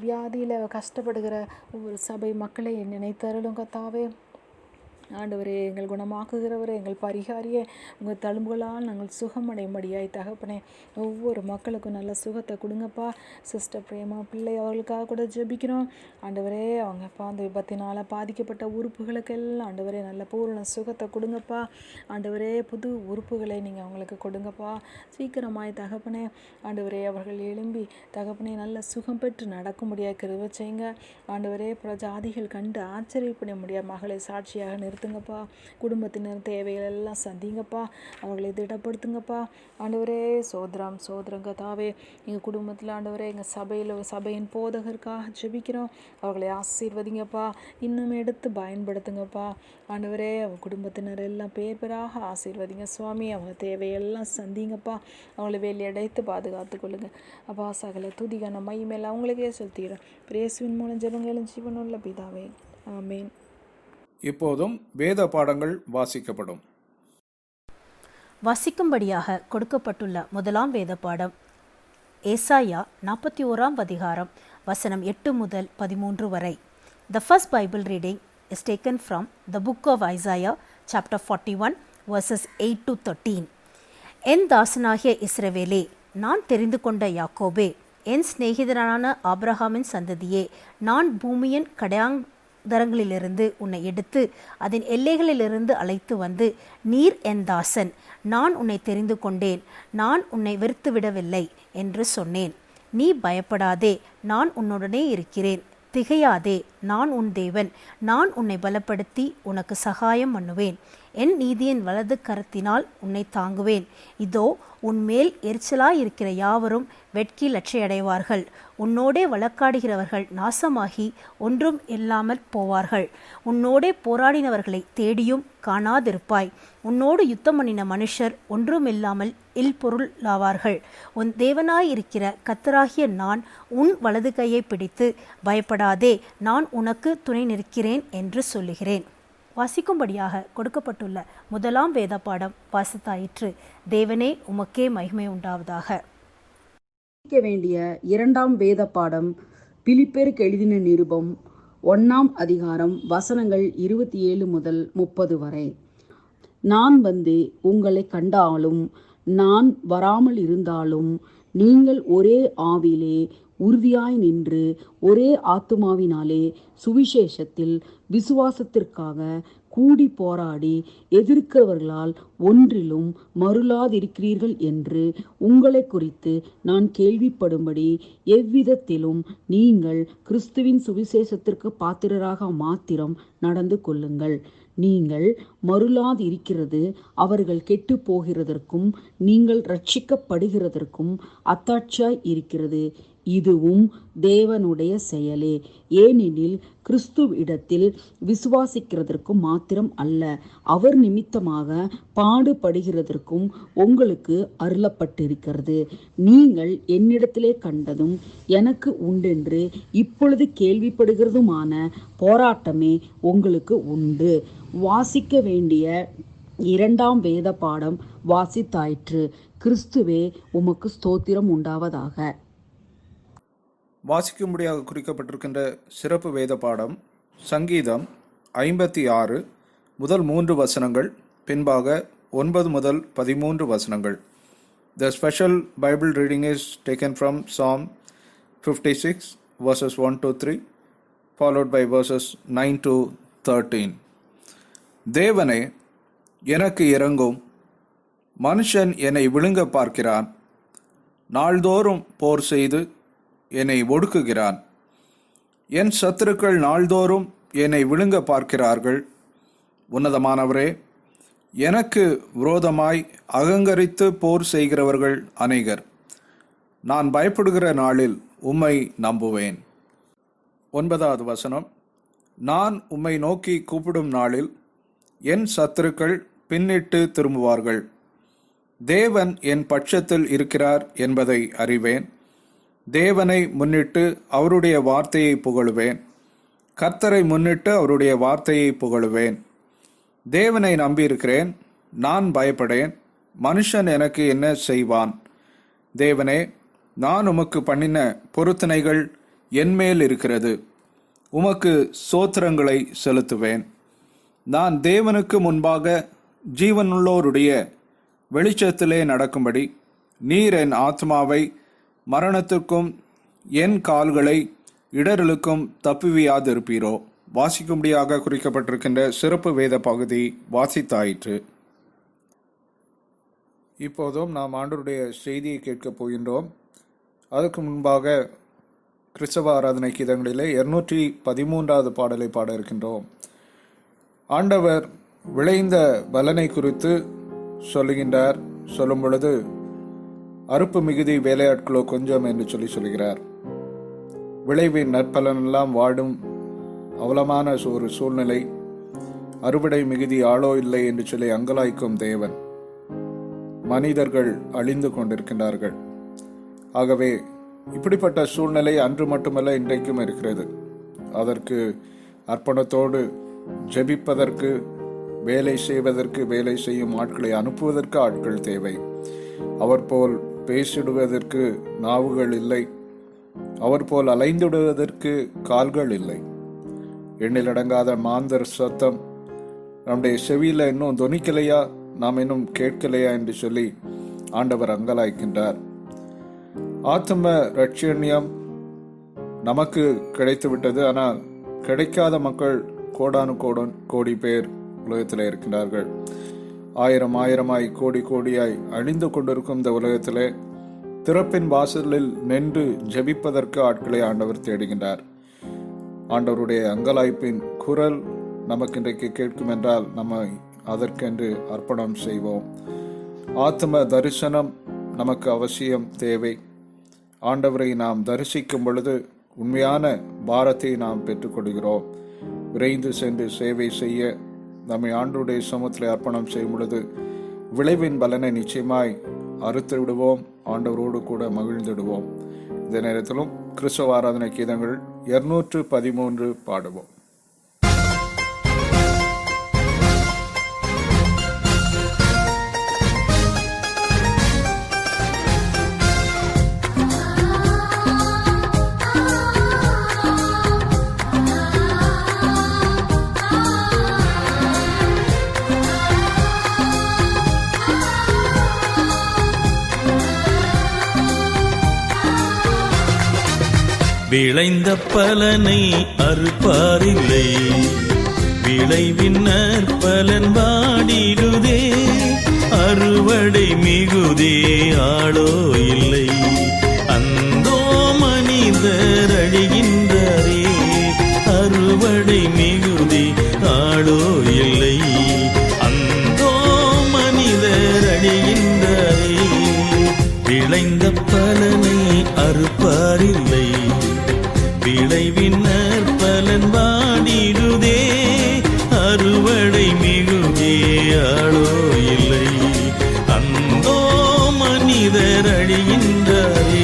வியாதியில் கஷ்டப்படுகிற ஒவ்வொரு சபை மக்களை நினைத்தருளும் கத்தாவே. ஆண்டவரே, எங்கள் குணமாக்குகிறவரே, எங்கள் பரிகாரியே, உங்கள் தழும்புகளால் நாங்கள் சுகமடையும்படியாய் தகப்பனே, ஒவ்வொரு மக்களுக்கும் நல்ல சுகத்தை கொடுங்கப்பா. சிஸ்டர் பிரேமா பிள்ளை அவர்களுக்காக கூட ஜெபிக்கிறோம். ஆண்டவரே, அவங்கப்பா அந்த விபத்தினால் பாதிக்கப்பட்ட உறுப்புகளுக்கெல்லாம் ஆண்டவரே நல்ல பூரண சுகத்தை கொடுங்கப்பா. ஆண்டவரே, புது உறுப்புகளை நீங்கள் அவங்களுக்கு கொடுங்கப்பா சீக்கிரமாய் தகப்பனே. ஆண்டவரே, அவர்கள் எழும்பி தகப்பனே நல்ல சுகம் பெற்று நடக்கும்படியாக கிருபை செய்யுங்க. ஆண்டவரே, பிரஜாதிகள் கண்டு ஆச்சரியப்பட முடியாது மகளை சாட்சியாக நிறுத்துங்கப்பா. குடும்பத்தினர் தேவைகள் எல்லாம் சந்திங்கப்பா. அவர்களை திடப்படுத்துங்கப்பா. ஆண்டவரே, சோதரம் கதாவே, எங்கள் குடும்பத்தில் ஆண்டவரே, எங்கள் சபையின் போதகருக்காக ஜெபிக்கிறோம். அவர்களை ஆசீர்வதிங்கப்பா. இன்னும் எடுத்து பயன்படுத்துங்கப்பா. ஆண்டவரே, அவங்க குடும்பத்தினர் எல்லாம் பேராக ஆசீர்வதிங்க சுவாமி. அவங்க தேவையெல்லாம் சந்திங்கப்பா. அவங்களை வேலையடைத்து பாதுகாத்து கொள்ளுங்க அப்பா. சகல துதிகான மைமேல் அவங்களுக்கே செலுத்துகிறோம். இயேசுவின் மூலம் ஜெபங்களும் ஜீவனுள்ள பிதாவே, ஆமேன். இப்போதும் வேத பாடங்கள் வாசிக்கப்படும். வாசிக்கும்படியாக கொடுக்கப்பட்டுள்ள முதலாம் வேத பாடம் ஏசாயா 41 அதிகாரம் வசனம் 8 முதல் 13 வரை. The first Bible reading is taken from the book of Isaiah chapter 41 verses 8 to 13. என் தாசனாகிய இஸ்ரவேலே, நான் தெரிந்து கொண்ட யாக்கோபே, என் சிநேகிதரான ஆபிரகாமின் சந்ததியே, நான் பூமியின் கடையாந்தரங்களிலிருந்து உன்னை எடுத்து அதன் எல்லைகளிலிருந்து அழைத்து வந்து, நீர் என் தாசன், நான் உன்னை தெரிந்து கொண்டேன், நான் உன்னை வெறுத்துவிடவில்லை என்று சொன்னேன். நீ பயப்படாதே, நான் உன்னுடனே இருக்கிறேன். திகையாதே, நான் உன் தேவன், நான் உன்னை பலப்படுத்தி உனக்கு சகாயம் பண்ணுவேன். என் நீதியின் வலது கரத்தினால் உன்னை தாங்குவேன். இதோ உன்மேல் எரிச்சலாயிருக்கிற யாவரும் வெட்கி லட்சையடைவார்கள். உன்னோடே வழக்காடுகிறவர்கள் நாசமாகி ஒன்றும் இல்லாமல் போவார்கள். உன்னோடே போராடினவர்களை தேடியும் காணாதிருப்பாய். உன்னோடு யுத்தம் பண்ணின மனுஷர் ஒன்றுமில்லாமல் இல்பொருளாவார்கள். உன் தேவனாயிருக்கிற கர்த்தராகிய நான் உன் வலது கையை பிடித்து பயப்படாதே, நான் உனக்கு துணை நிற்கிறேன் என்று சொல்லுகிறேன். வாசிக்கும்படியாக கொடுக்கப்பட்டுள்ள முதலாம் வேத பாடம் வாசித்தாயிற்று. தேவனே, உமக்கே மகிமை உண்டாவதாக. வாசிக்க வேண்டிய இரண்டாம் வேத பாடம் பிலிப்பேருக்கு எழுதின நிருபம் 1 அதிகாரம் வசனங்கள் 27 முதல் 30 வரை. நான் வந்து உங்களை கண்டாலும் நான் வராமல் இருந்தாலும் நீங்கள் ஒரே ஆவிலே உறுதியாய் நின்று ஒரே ஆத்துமாவினாலே சுவிசேஷத்தில் விசுவாசத்திற்காக கூடி போராடி எதிர்க்கிறவர்களால் ஒன்றிலும் மருளாதிருக்கிறீர்கள் என்று உங்களை குறித்து நான் கேள்விப்படும்படி எவ்விதத்திலும் நீங்கள் கிறிஸ்துவின் சுவிசேஷத்திற்கு பாத்திரராக மாத்திரம் நடந்து கொள்ளுங்கள். நீங்கள் மருளாதிருக்கிறது அவர்கள் கெட்டு போகிறதற்கும் நீங்கள் ரட்சிக்கப்படுகிறதற்கும் அத்தாட்சியாய் இருக்கிறது. இதுவும் தேவனுடைய செயலே. ஏனெனில் கிறிஸ்துவிடத்தில் விசுவாசிக்கிறதற்கும் மாத்திரம் அல்ல, அவர் நிமித்தமாக பாடுபடுகிறதற்கும் உங்களுக்கு அருளப்பட்டிருக்கிறது. நீங்கள் என்னிடத்திலே கண்டதும் எனக்கு உண்டென்று இப்பொழுது கேள்விப்படுகிறதுமான போராட்டமே உங்களுக்கு உண்டு. வாசிக்க வேண்டிய இரண்டாம் வேத பாடம் வாசித்தாயிற்று. கிறிஸ்துவே, உமக்கு ஸ்தோத்திரம் உண்டாவதாக. வாசிக்கும்படியாக குறிக்கப்பட்டிருக்கின்ற சிறப்பு வேத பாடம் சங்கீதம் 56 முதல் 3 வசனங்கள், பின்பாக 9 முதல் 13 வசனங்கள். The special Bible reading is taken from Psalm 56 verses 1 to 3 followed by verses 9 to 13. தேவனே, எனக்கு இரங்கும். மனுஷன் என்னை விழுங்க பார்க்கிறான். நாள்தோறும் போர் செய்து என்னை ஒடுக்குகிறான். என் சத்துருக்கள் நாள்தோறும் என்னை விழுங்க பார்க்கிறார்கள். உன்னதமானவரே, எனக்கு விரோதமாய் அகங்கரித்து போர் செய்கிறவர்கள் அநேகர். நான் பயப்படுகிற நாளில் உம்மை நம்புவேன். 9வது வசனம். நான் உம்மை நோக்கி கூப்பிடும் நாளில் என் சத்துருக்கள் பின்னிட்டு திரும்புவார்கள். தேவன் என் பட்சத்தில் இருக்கிறார் என்பதை அறிவேன். தேவனை முன்னிட்டு அவருடைய வார்த்தையை புகழுவேன். கர்த்தரை முன்னிட்டு அவருடைய வார்த்தையை புகழுவேன். தேவனை நம்பியிருக்கிறேன், நான் பயப்படேன். மனுஷன் எனக்கு என்ன செய்வான்? தேவனே, நான் உமக்கு பண்ணின பொருத்தனைகள் என்மேல் இருக்கிறது. உமக்கு ஸ்தோத்திரங்களை செலுத்துவேன். நான் தேவனுக்கு முன்பாக ஜீவனுள்ளோருடைய வெளிச்சத்திலே நடக்கும்படி நீர் என் ஆத்மாவை மரணத்துக்கும் என் கால்களை இடரலுக்கும் தப்புவியாதிருப்பீரோ. வாசிக்கும்படியாக குறிக்கப்பட்டிருக்கின்ற சிறப்பு வேத பகுதி வாசித்தாயிற்று. இப்போதும் நாம் ஆண்டவருடைய செய்தியை கேட்கப் போகின்றோம். அதற்கு முன்பாக கிறிஸ்தவ ஆராதனை கீதங்களிலே 213வது பாடலை பாட இருக்கின்றோம். ஆண்டவர் விளைந்த பலனை குறித்து சொல்லுகின்றார். சொல்லும் பொழுது அறுப்பு மிகுதி வேலையாட்களோ கொஞ்சம் என்று சொல்லுகிறார். விளைவின் நற்பலனெல்லாம் வாடும் அவலமான ஒரு சூழ்நிலை, அறுவடை மிகுதி ஆளோ இல்லை என்று சொல்லி அங்கலாய்க்கும் தேவன். மனிதர்கள் அழிந்து கொண்டிருக்கின்றார்கள். ஆகவே இப்படிப்பட்ட சூழ்நிலை அன்று மட்டுமல்ல, இன்றைக்கும் இருக்கிறது. அதற்கு அர்ப்பணத்தோடு ஜெபிப்பதற்கு, வேலை செய்வதற்கு, வேலை செய்யும் ஆட்களை அனுப்புவதற்கு ஆட்கள் தேவை. அவர் போல் பேசிடுவதற்கு நாவுகள் இல்லை. அவர் போல் அலைந்துடுவதற்கு கால்கள் இல்லை. எண்ணிலடங்காத மாந்தர் சத்தம் நம்முடைய செவியில இன்னும் தொனிக்கலையா, நாம் இன்னும் கேட்கலையா என்று சொல்லி ஆண்டவர் அங்கலாய்க்கின்றார். ஆத்ம ரட்சண்யம் நமக்கு கிடைத்து விட்டது. ஆனால் கிடைக்காத மக்கள் கோடானு கோடி பேர் உலகத்தில் இருக்கின்றார்கள். ஆயிரமாய் கோடி கோடியாய் அழிந்து கொண்டிருக்கும் இந்த உலகத்திலே திறப்பின் வாசலில் நின்று ஜெபிப்பதற்கு ஆட்களை ஆண்டவர் தேடுகின்றார். ஆண்டவருடைய அங்கலாய்ப்பின் குரல் நமக்கு இன்றைக்கு கேட்கும் என்றால் நம்மை அதற்கென்று அர்ப்பணம் செய்வோம். ஆத்ம தரிசனம் நமக்கு அவசியம் தேவை. ஆண்டவரை நாம் தரிசிக்கும் பொழுது உண்மையான பாரத்தை நாம் பெற்றுக்கொள்கிறோம். விரைந்து சென்று சேவை செய்ய நம்மை ஆண்டவருடைய சமூகத்தில் அர்ப்பணம் செய்யும் பொழுது விளைவின் பலனை நிச்சயமாய் அறுத்து விடுவோம். ஆண்டவரோடு கூட மகிழ்ந்துடுவோம். இந்த நேரத்திலும் கிறிஸ்தவ ஆராதனை கீதங்கள் 213 பாடுவோம். விளைந்த பலனை அறுப்பாரில்லை, விளைவின் நற்பலன் வாடிடுதே. அறுவடை மிகுதே ஆளோ இல்லை, அந்தோ மனிதர் அழிகின்றாரே. அறுவடை மிகுதி ஆளோ இல்லை, அந்தோ மனிதர் அழிகின்றாரே. விளைந்த பலனை அறுப்பாரில்லை, விளைவின் நற்பலன் வாடிடுதே. அறுவடை மிகுதி ஆளோ இல்லை, அந்தோ மனிதர் அழிகின்றாரே.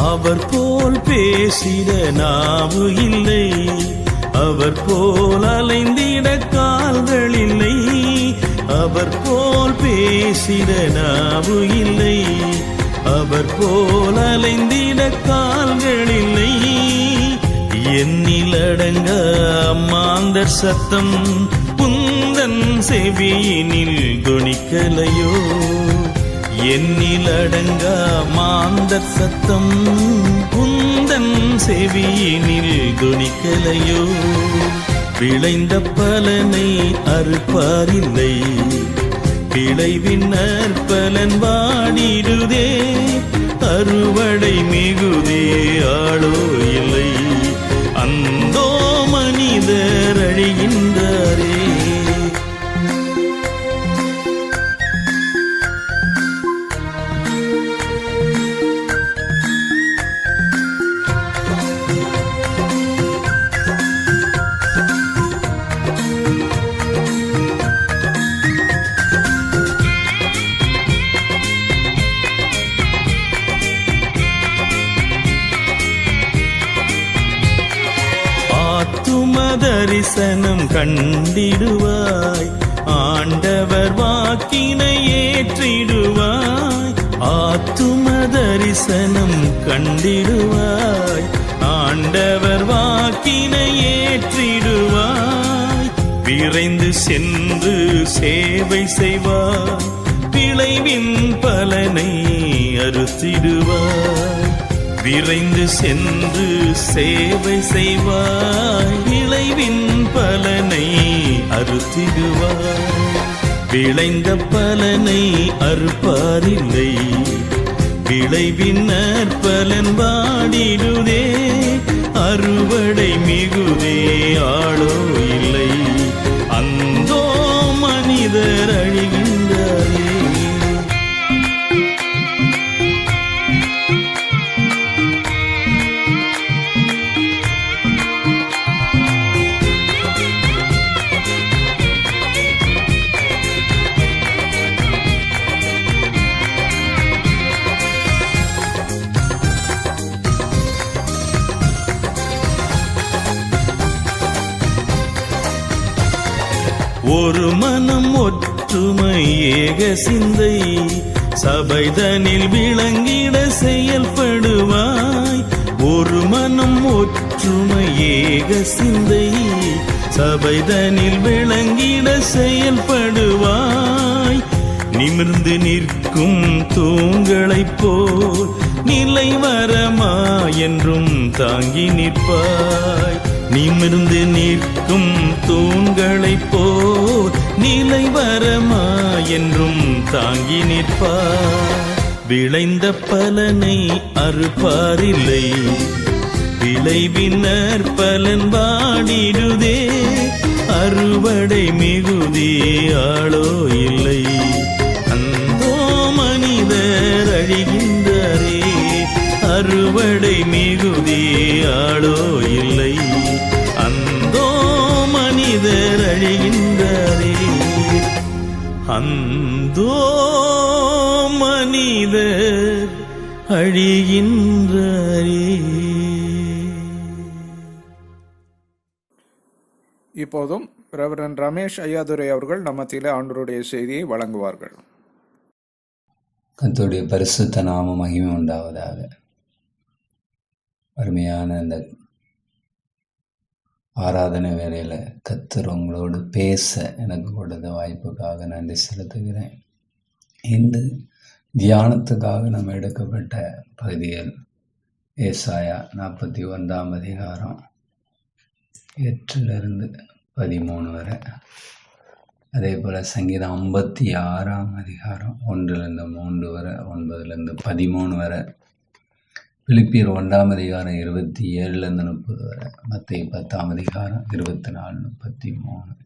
அவர் போல் பேசிட நாவு இல்லை, அவர் போல் அலைந்திட கால்கள் இல்லை. அவர் போல் பேசிட நாவு இல்லை, அவர் போல் அலைந்திட கால்கள் இல்லை. எண்ணிலடங்க மாந்தர் சத்தம் உன் செவியினில் துணிக்கலையோ? எண்ணில் அடங்கா மாந்தர் சத்தம் குந்தன் செவியினில் துணிக்கலையோ? விளைந்த பலனை அறுப்பாரில்லை, விளைவின் நற்பலன் வாடிடுதே. அறுவடை மிகுதே ஆளோ இல்லை, அந்தோ மனிதர் அழிகின்றாரே. தரிசனம் கண்டிடுவாய், ஆண்டவர் வாக்கினை ஏற்றிடுவாய். ஆத்தும தரிசனம் கண்டிடுவாய், ஆண்டவர் வாக்கினை ஏற்றிடுவாய். விரைந்து சென்று சேவை செய்வாய், விளைவின் பலனை அறுத்திடுவாய். விரைந்து சென்று சேவை செய்வாய், விளைவின் பலனை அறுத்திடுவாய். விளைந்த பலனை அறுப்பாரில்லை, விளைவின் நற்பலன் வாடிடுதே. அறுவடை மிகுதே ஆளோ இல்லை, அந்தோ மனிதர் அழிகின்றாரே. ஒரு மனம் ஒற்றுமை ஏக சிந்தை, சபைதனில் விளங்கிட செயல்படுவாய். ஒரு மனம் ஒற்றுமை ஏக சிந்தை, சபைதனில் விளங்கிட செயல்படுவாய். நிமிர்ந்து நிற்கும் தூண்களைப் போல் நிலை வரமா என்றும் தாங்கி நிற்பாய். நிமிர்ந்து நிற்கும் தூண்களைப் போல் நிலை வரமா என்றும் தாங்கி நிற்பாய். விளைந்த பலனை அறுப்பாரில்லை, விளைவின் நற்பலன் வாடிடுதே. அறுவடை மிகுதி ஆளோ இல்லை, அந்தோ மனிதர் அழிகின்றாரே. அறுவடை மிகுதி ஆளோ இல்லை, அந்தோ மனிதர் அழிகின்றாரே. அந்தோ மனிதர் அழிகின்றாரே. இப்போதும் ரெவரண்ட் ரமேஷ் ஐயாதுரை அவர்கள் நம்ம மத்தியிலே ஆண்டவருடைய செய்தியை வழங்குவார்கள். கர்த்தருடைய பரிசுத்த நாம மகிமை உண்டாவதாக. அருமையான இந்த ஆராதனை வேளையில கர்த்தர் உங்களோடு பேச எனக்கு கொடுத்த வாய்ப்புக்காக நன்றி செலுத்துகிறேன். இந்த தியானத்துக்காக நம்ம எடுக்கப்பட்ட பகுதிகள் ஏசாயா 41 அதிகாரம் 8 13 வரை, அதே போல் சங்கீதம் 56 அதிகாரம் 1 3 வரை, 9 13 வரை, பிலிப்பியர் 1 அதிகாரம் 27 30 வரை, மத்தேயு 10 அதிகாரம் 24 33.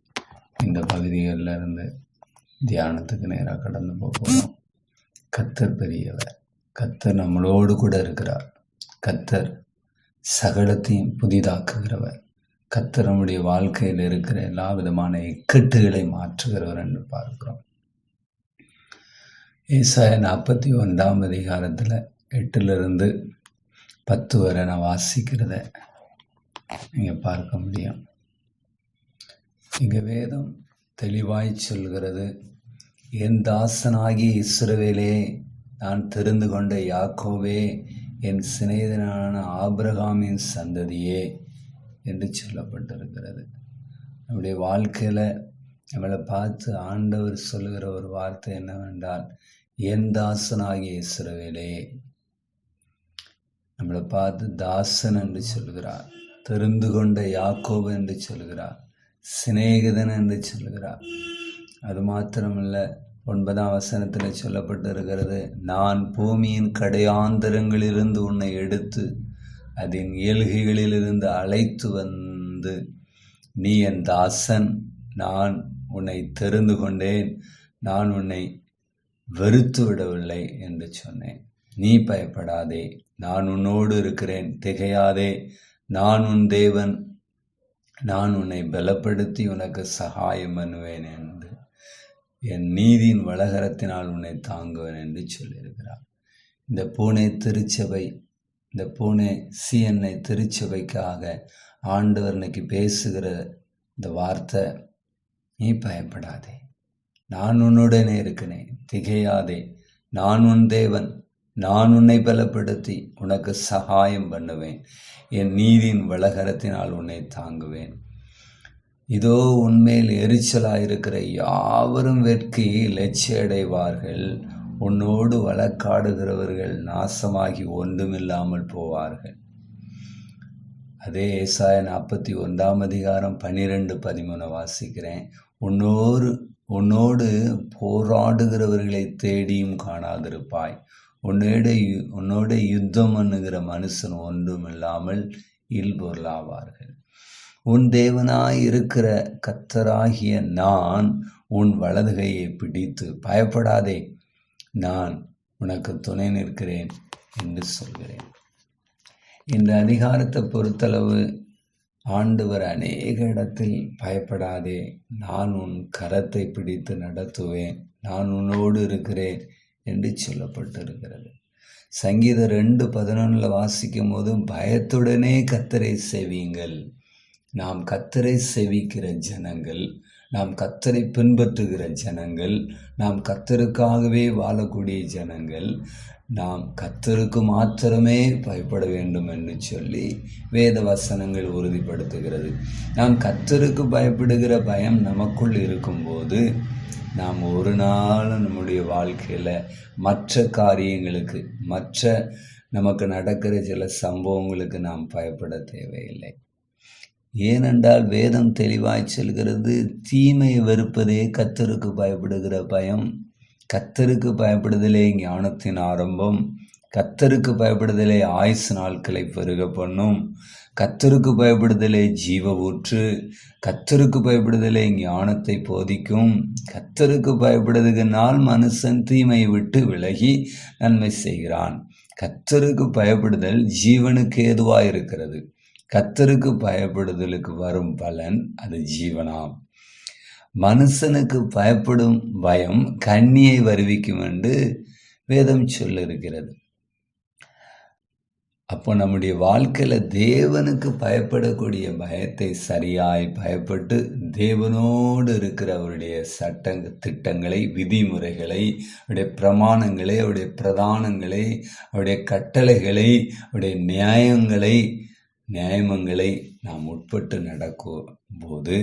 இந்த பகுதிகளில் இருந்து தியானத்துக்கு நேராக கடந்து போகிறோம். கர்த்தர் பெரியவர், கர்த்தர் நம்மளோடு கூட இருக்கிறார், கர்த்தர் சகலத்தையும் புதிதாக்குகிறவர், கர்த்தர் நம்முடைய வாழ்க்கையில் இருக்கிற எல்லா விதமான இக்கட்டுகளை மாற்றுகிறவர் என்று பார்க்கிறோம். ஏசாயா 41 அதிகாரத்தில் 8 10 வரை நான் வாசிக்கிறத நீங்கள் பார்க்க முடியும். இங்கே வேதம் தெளிவாய் சொல்கிறது, என் தாசனாகிய இஸ்ரவேலே, நான் தெரிந்து கொண்ட யாக்கோவே, என் சிநேகிதனான ஆபிரகாமின் சந்ததியே என்று சொல்லப்பட்டிருக்கிறது. நம்முடைய வாழ்க்கையில் நம்மளை பார்த்து ஆண்டவர் சொல்லுகிற ஒரு வார்த்தை என்னவென்றால், என் தாசனாகிய இஸ்ரவேலே. நம்மளை பார்த்து தாசன் என்று சொல்கிறார், தெரிந்து கொண்ட யாக்கோபு என்று சொல்கிறார், சிநேகிதன் என்று சொல்கிறார். அது மாத்திரமல்ல, 9ஆம் வசனத்தில் சொல்லப்பட்டிருக்கிறது, நான் பூமியின் கடையாந்தரங்களிலிருந்து உன்னை எடுத்து அதன் ஏழ்கைகளிலிருந்து அழைத்து வந்து, நீ என் தாசன், நான் உன்னை தெரிந்து கொண்டேன், நான் உன்னை வெறுத்து விடவில்லை என்று சொன்னேன். நீ பயப்படாதே, நான் உன்னோடு இருக்கிறேன், திகையாதே, நான் உன் தேவன், நான் உன்னை பலப்படுத்தி உனக்கு சகாயம் பண்ணுவேன் என்று, என் நீதியின் வலகரத்தினால் உன்னை தாங்குவேன் என்று சொல்லியிருக்கிறார். இந்த பூனே திருச்சபை, இந்த பூனே சிஎன்ஐ திருச்சபைக்காக ஆண்டவர் இன்னைக்கு பேசுகிற இந்த வார்த்தை, நீ பயப்படாதே, நான் உன்னுடனே இருக்கிறேன், திகையாதே, நான் உன் தேவன், நான் உன்னை பலப்படுத்தி உனக்கு சகாயம் பண்ணுவேன், என் நீதியின் வலகரத்தினால் உன்னை தாங்குவேன். இதோ உன்மேல் எரிச்சலாயிருக்கிற யாவரும் வெட்கி லட்சியடைவார்கள், உன்னோடு வழக்காடுகிறவர்கள் நாசமாகி ஒன்றுமில்லாமல் போவார்கள். அதே ஏசாயா 41ஆம் அதிகாரம் 12-13 வாசிக்கிறேன். உன்னோடு போராடுகிறவர்களை தேடியும் காணாதிருப்பாய், உன்னோட யுத்தம் பண்ணுகிற மனுஷன் ஒன்றுமில்லாமல் இல்பொருளாவார்கள். உன் தேவனாய் இருக்கிற கர்த்தராகிய நான் உன் வலதுகையை பிடித்து, பயப்படாதே, நான் உனக்கு துணை நிற்கிறேன் என்று சொல்கிறேன். இந்த அதிகாரத்தை பொறுத்தளவு ஆண்டவர் அநேக இடத்தில் பயப்படாதே, நான் உன் கரத்தை பிடித்து நடத்துவேன், நான் உன்னோடு இருக்கிறேன் என்று சொல்லப்பட்டிருக்கிறது. சங்கீதம் 2:11 வாசிக்கும் போது, பயத்துடனே கர்த்தரை சேவியுங்கள். நாம் கர்த்தரை சேவிக்கிற ஜனங்கள், நாம் கர்த்தரை பின்பற்றுகிற ஜனங்கள், நாம் கர்த்தருக்காகவே வாழக்கூடிய ஜனங்கள், நாம் கர்த்தருக்கு மாத்திரமே பயப்பட வேண்டும் என்று சொல்லி வேத வசனங்கள் உறுதிப்படுத்துகிறது. நாம் கர்த்தருக்கு பயப்படுகிற பயம் நமக்குள் இருக்கும்போது, நாம் ஒரு நாள் நம்முடைய வாழ்க்கையில் மற்ற காரியங்களுக்கு, மற்ற நமக்கு நடக்கிற சில சம்பவங்களுக்கு நாம் பயப்பட தேவையில்லை. ஏனென்றால் வேதம் தெளிவாய் சொல்கிறது, தீமையை வெறுப்பதே கர்த்தருக்கு பயப்படுகிற பயம், கர்த்தருக்கு பயப்படுதலே ஞானத்தின் ஆரம்பம், கர்த்தருக்கு பயப்படுதலே ஆயுசு நாட்களை பெருக பண்ணும், கர்த்தருக்கு பயப்படுதலே ஜீவ ஊற்று, கர்த்தருக்கு பயப்படுதலே ஞானத்தை போதிக்கும், கர்த்தருக்கு பயப்படுதலினால் மனுஷன் தீமையை விட்டு விலகி நன்மை செய்கிறான். கர்த்தருக்கு பயப்படுதல் ஜீவனுக்கு ஏதுவாக இருக்கிறது. கர்த்தருக்கு பயப்படுதலுக்கு வரும் பலன் அது ஜீவனாம். மனுஷனுக்கு பயப்படும் பயம் கண்ணியை வருவிக்கும் என்று வேதம் சொல்லிருக்கிறது. அப்போ நம்முடைய வாழ்க்கையில் தேவனுக்கு பயப்படக்கூடிய பயத்தை சரியாய் பயப்பட்டு, தேவனோடு இருக்கிற அவருடைய திட்டங்களை, விதிமுறைகளை, அவருடைய பிரமாணங்களை, அவருடைய பிரதானங்களை, அவருடைய கட்டளைகளை, அவருடைய நியாயங்களை நாம் உட்பட்டு நடக்கும் போது,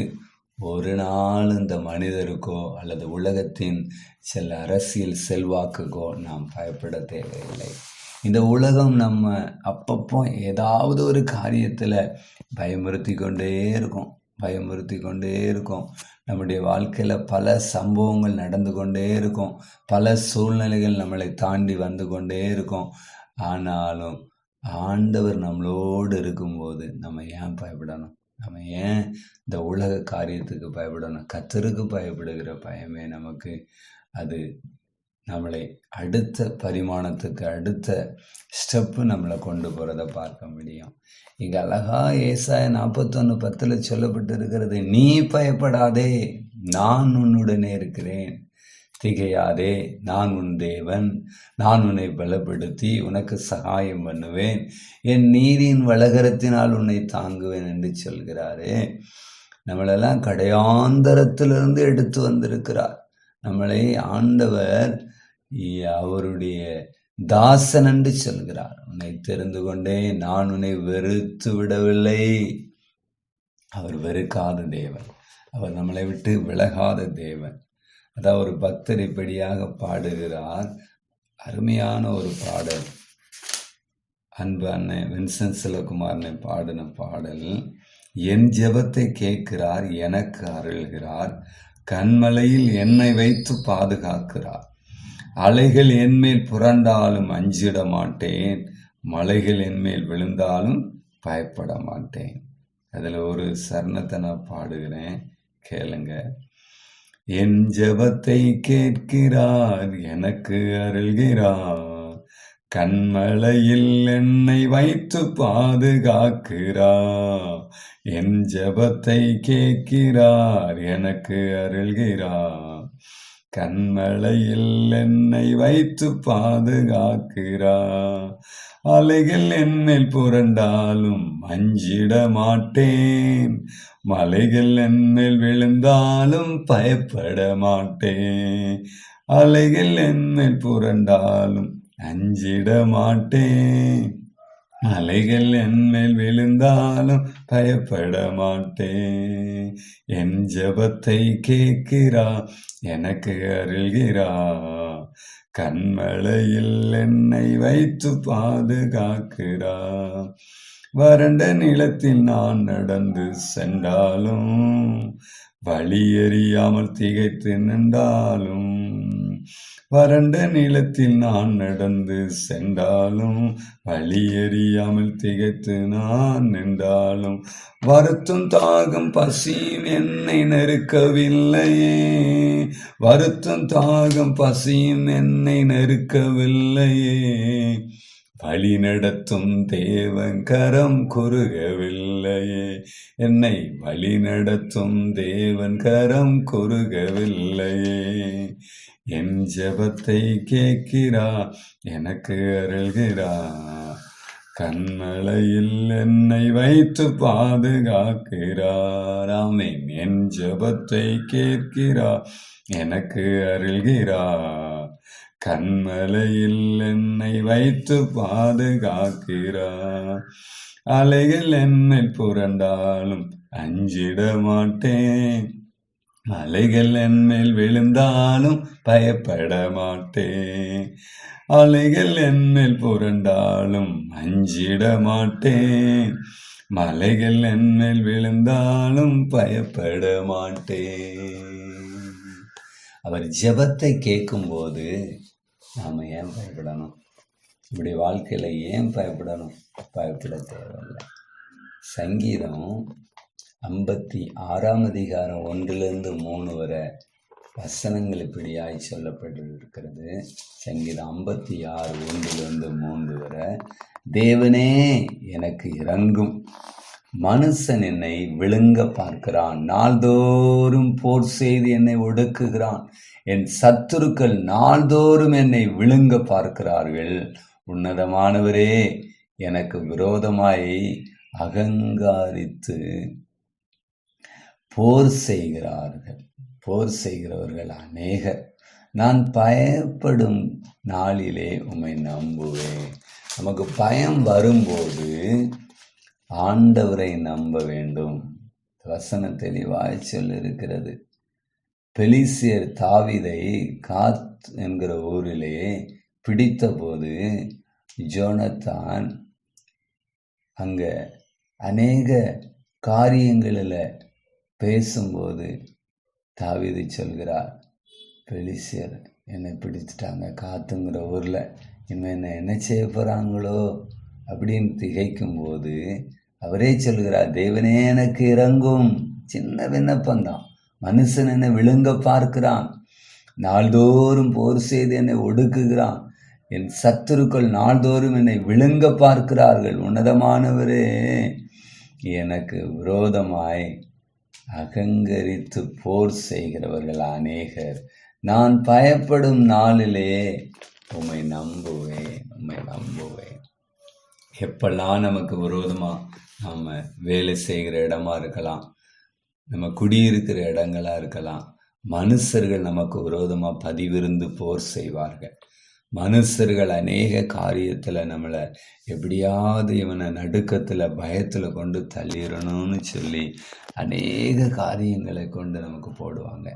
ஒரு நாள் இந்த மனிதருக்கோ அல்லது உலகத்தின் சில அரசியல் செல்வாக்குக்கோ நாம் பயப்பட தேவையில்லை. இந்த உலகம் நம்ம அப்பப்போ ஏதாவது ஒரு காரியத்தில் பயமுறுத்தி கொண்டே இருக்கும். நம்முடைய வாழ்க்கையில் பல சம்பவங்கள் நடந்து கொண்டே இருக்கும், பல சூழ்நிலைகள் நம்மளை தாண்டி வந்து கொண்டே இருக்கும். ஆனாலும் ஆண்டவர் நம்மளோடு இருக்கும்போது நம்ம ஏன் பயப்படணும்? நம்ம ஏன் இந்த உலக காரியத்துக்கு பயப்படணும்? கர்த்தருக்கு பயப்படுகிற பயமே நமக்கு அது நம்மளை அடுத்த பரிமாணத்துக்கு, அடுத்த ஸ்டெப்பு நம்மளை கொண்டு போகிறத பார்க்க முடியும். இங்கே அழகா ஏசாயா 41:10 சொல்லப்பட்டு இருக்கிறது, நீ பயப்படாதே, நான் உன்னுடனே இருக்கிறேன், திகையாதே, நான் உன் தேவன், நான் உன்னை பலப்படுத்தி உனக்கு சகாயம் பண்ணுவேன், என் நீதியின் வலகரத்தினால் உன்னை தாங்குவேன் என்று சொல்கிறாரே. நம்மளெல்லாம் கடையாந்தரத்திலிருந்து எடுத்து வந்திருக்கிறார். நம்மளை ஆண்டவர் அவருடைய தாசன் என்று சொல்கிறார். உன்னை தெரிந்து கொண்டேன், நான் உன்னை வெறுத்து விடவில்லை. அவர் வெறுக்காத தேவன். அவர் நம்மளை விட்டு விலகாத தேவன். அதான் ஒரு பக்தர் இப்படியாக பாடுகிறார். அருமையான ஒரு பாடல். அன்பு அண்ணன் வின்சென்ட் சிலகுமாரனை பாடின பாடல். என் ஜெபத்தை கேட்கிறார், எனக்கு அருள்கிறார், கண்மலையில் என்னை வைத்து பாதுகாக்கிறார். அலைகள் என்மேல் புரண்டாலும் அஞ்சிட மாட்டேன், மலைகள் என்மேல் விழுந்தாலும் பயப்பட மாட்டேன். அதில் ஒரு சரணத்தை நான் பாடுகிறேன், கேளுங்க. என் ஜெபத்தை கேட்கிறார், எனக்கு அருள்கிறார், கண்மலையில் என்னை வைத்து பாதுகாக்கிறார். என் ஜெபத்தை கேட்கிறார், எனக்கு அருள்கிறார், கண்மலையில் என்னை வைத்து பாதுகாக்கிறார். அலைகள் என்மேல் புரண்டாலும் அஞ்சிட மாட்டேன், மலைகள் என்மேல் விழுந்தாலும் பயப்பட மாட்டேன். அலைகள் என்மேல் புரண்டாலும் அஞ்சிட மாட்டேன், அலைகள் என்மேல் விழுந்தாலும் பயப்பட மாட்டேன். என் ஜெபத்தை கேட்கிறார், எனக்கு அருள்கிறார், கண்மலையில் என்னை வைத்து பாதுகாக்கிறார். வறண்ட நிலத்தில் நான் நடந்து சென்றாலும், வழி எறியாமல் திகைத்து நின்றாலும், வறண்ட நிலத்தில் நான் நடந்து சென்றாலும், வழி எறியாமல் திகைத்து நான் நின்றாலும், வருத்தம் தாகம் பசியும் என்னை நெருக்கவில்லையே, வருத்தம் தாகம் பசியும் என்னை நெருக்கவில்லையே, வழி நடத்தும் தேவன் கரம் குறுகவில்லையே, என்னை வழி நடத்தும் தேவன் கரம் குறுகவில்லையே. என் ஜெபத்தை கேட்கிறார், எனக்கு அருள்கிறார், கண்மலையில் என்னை வைத்து பாதுகாக்கிறார். ஆமென். என் ஜெபத்தை கேட்கிறார், எனக்கு அருள்கிறார், கண்மலையில் என்னை வைத்து பாதுகாக்கிறார். அலைகள் என்மேல் புரண்டாலும் அஞ்சிட மாட்டேன், அலைகள் என்மேல் விழுந்தாலும் பயப்பட மாட்டேன். அலைகள் என்மேல் புரண்டாலும் அஞ்சிட மாட்டேன், மலைகள் என்மேல் விழுந்தாலும் பயப்பட மாட்டேன். அவர் ஜெபத்தை கேட்கும்போது நாம் ஏன் பயப்படணும்? இப்படி வாழ்க்கையில் ஏன் பயப்படணும்? பயப்பட தேவையில்லை. சங்கீதம் 56 அதிகாரம் 1-3 வரை வசனங்கள் இப்படியாய் சொல்லப்பட்டிருக்கிறது. சங்கீதம் 56 1-3 வரை. தேவனே எனக்கு இரங்கும், மனுஷன் என்னை விழுங்க பார்க்கிறான், நாள்தோறும் போர் செய்து என்னை ஒடுக்குகிறான், என் சத்துருக்கள் நாள்தோறும் என்னை விழுங்க பார்க்கிறார்கள். உன்னதமானவரே, எனக்கு விரோதமாய் அகங்காரித்து போர் செய்கிறவர்கள் அநேகர். நான் பயப்படும் நாளிலே உம்மை நம்புவேன். நமக்கு பயம் வரும்போது ஆண்டவரை நம்ப வேண்டும். வசனம் தெளிவாய் சொல்லிருக்கிறது. பெலிசியர் தாவீதை காத் என்கிற ஊரிலே பிடித்த போது ஜோனத்தான் அங்க அநேக காரியங்களில் பேசும்போது தாவீது சொல்கிறார், பெலிசியர் என்னை பிடிச்சிட்டாங்க காத்துங்கிற ஊரில், இனிமேல் என்ன செய்ய போகிறாங்களோ அப்படின்னு திகைக்கும்போது அவரே சொல்கிறார், தேவனே எனக்கு இறங்கும். சின்ன விண்ணப்பந்தான். மனுஷன் என்னை விழுங்க பார்க்கிறான், நாள்தோறும் போர் செய்து என்னை ஒடுக்குகிறான், என் சத்துருக்கள் நாள்தோறும் என்னை விழுங்க பார்க்கிறார்கள். உன்னதமானவரே, எனக்கு விரோதமாய் அகங்கரித்து போர் செய்கிறவர்கள் அநேகர். நான் பயப்படும் நாளிலே உம்மை நம்புவேன். எப்பெல்லாம் நமக்கு விரோதமாக நாம் வேலை செய்கிற இடமா இருக்கலாம், நம்ம குடியிருக்கிற இடங்களா இருக்கலாம், மனுஷர்கள் நமக்கு விரோதமாக பதிவிருந்து போர் செய்வார்கள். மனுஷர்கள் அநேக காரியத்தில் நம்மளை எப்படியாவது இவனை நடுக்கத்தில் பயத்தில் கொண்டு தள்ளிடணும்னு சொல்லி அநேக காரியங்களை கொண்டு நமக்கு போடுவாங்க.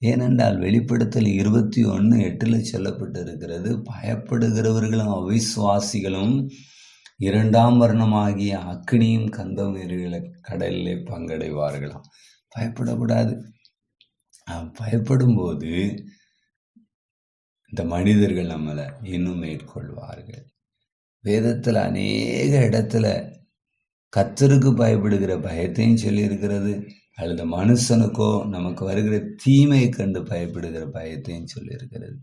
ஏனென்றால் வெளிப்படுத்தல் 21:8 சொல்லப்பட்டு இருக்கிறது, பயப்படுகிறவர்களும் அவிசுவாசிகளும் 2ஆம் வர்ணமாகிய அக்கினியும் கந்தம் எரிகிற கடலிலே பங்கடைவார்களாம். பயப்படக்கூடாது. பயப்படும்போது இந்த மனிதர்கள் நம்மளை இன்னும் மேற்கொள்வார்கள். வேதத்தில் அநேக இடத்துல கர்த்தருக்கு பயப்படுகிற பயத்தையும் சொல்லியிருக்கிறது, அல்லது மனுஷனுக்கோ நமக்கு வருகிற தீமையை கண்டு பயப்படுகிற பயத்தையும் சொல்லியிருக்கிறது.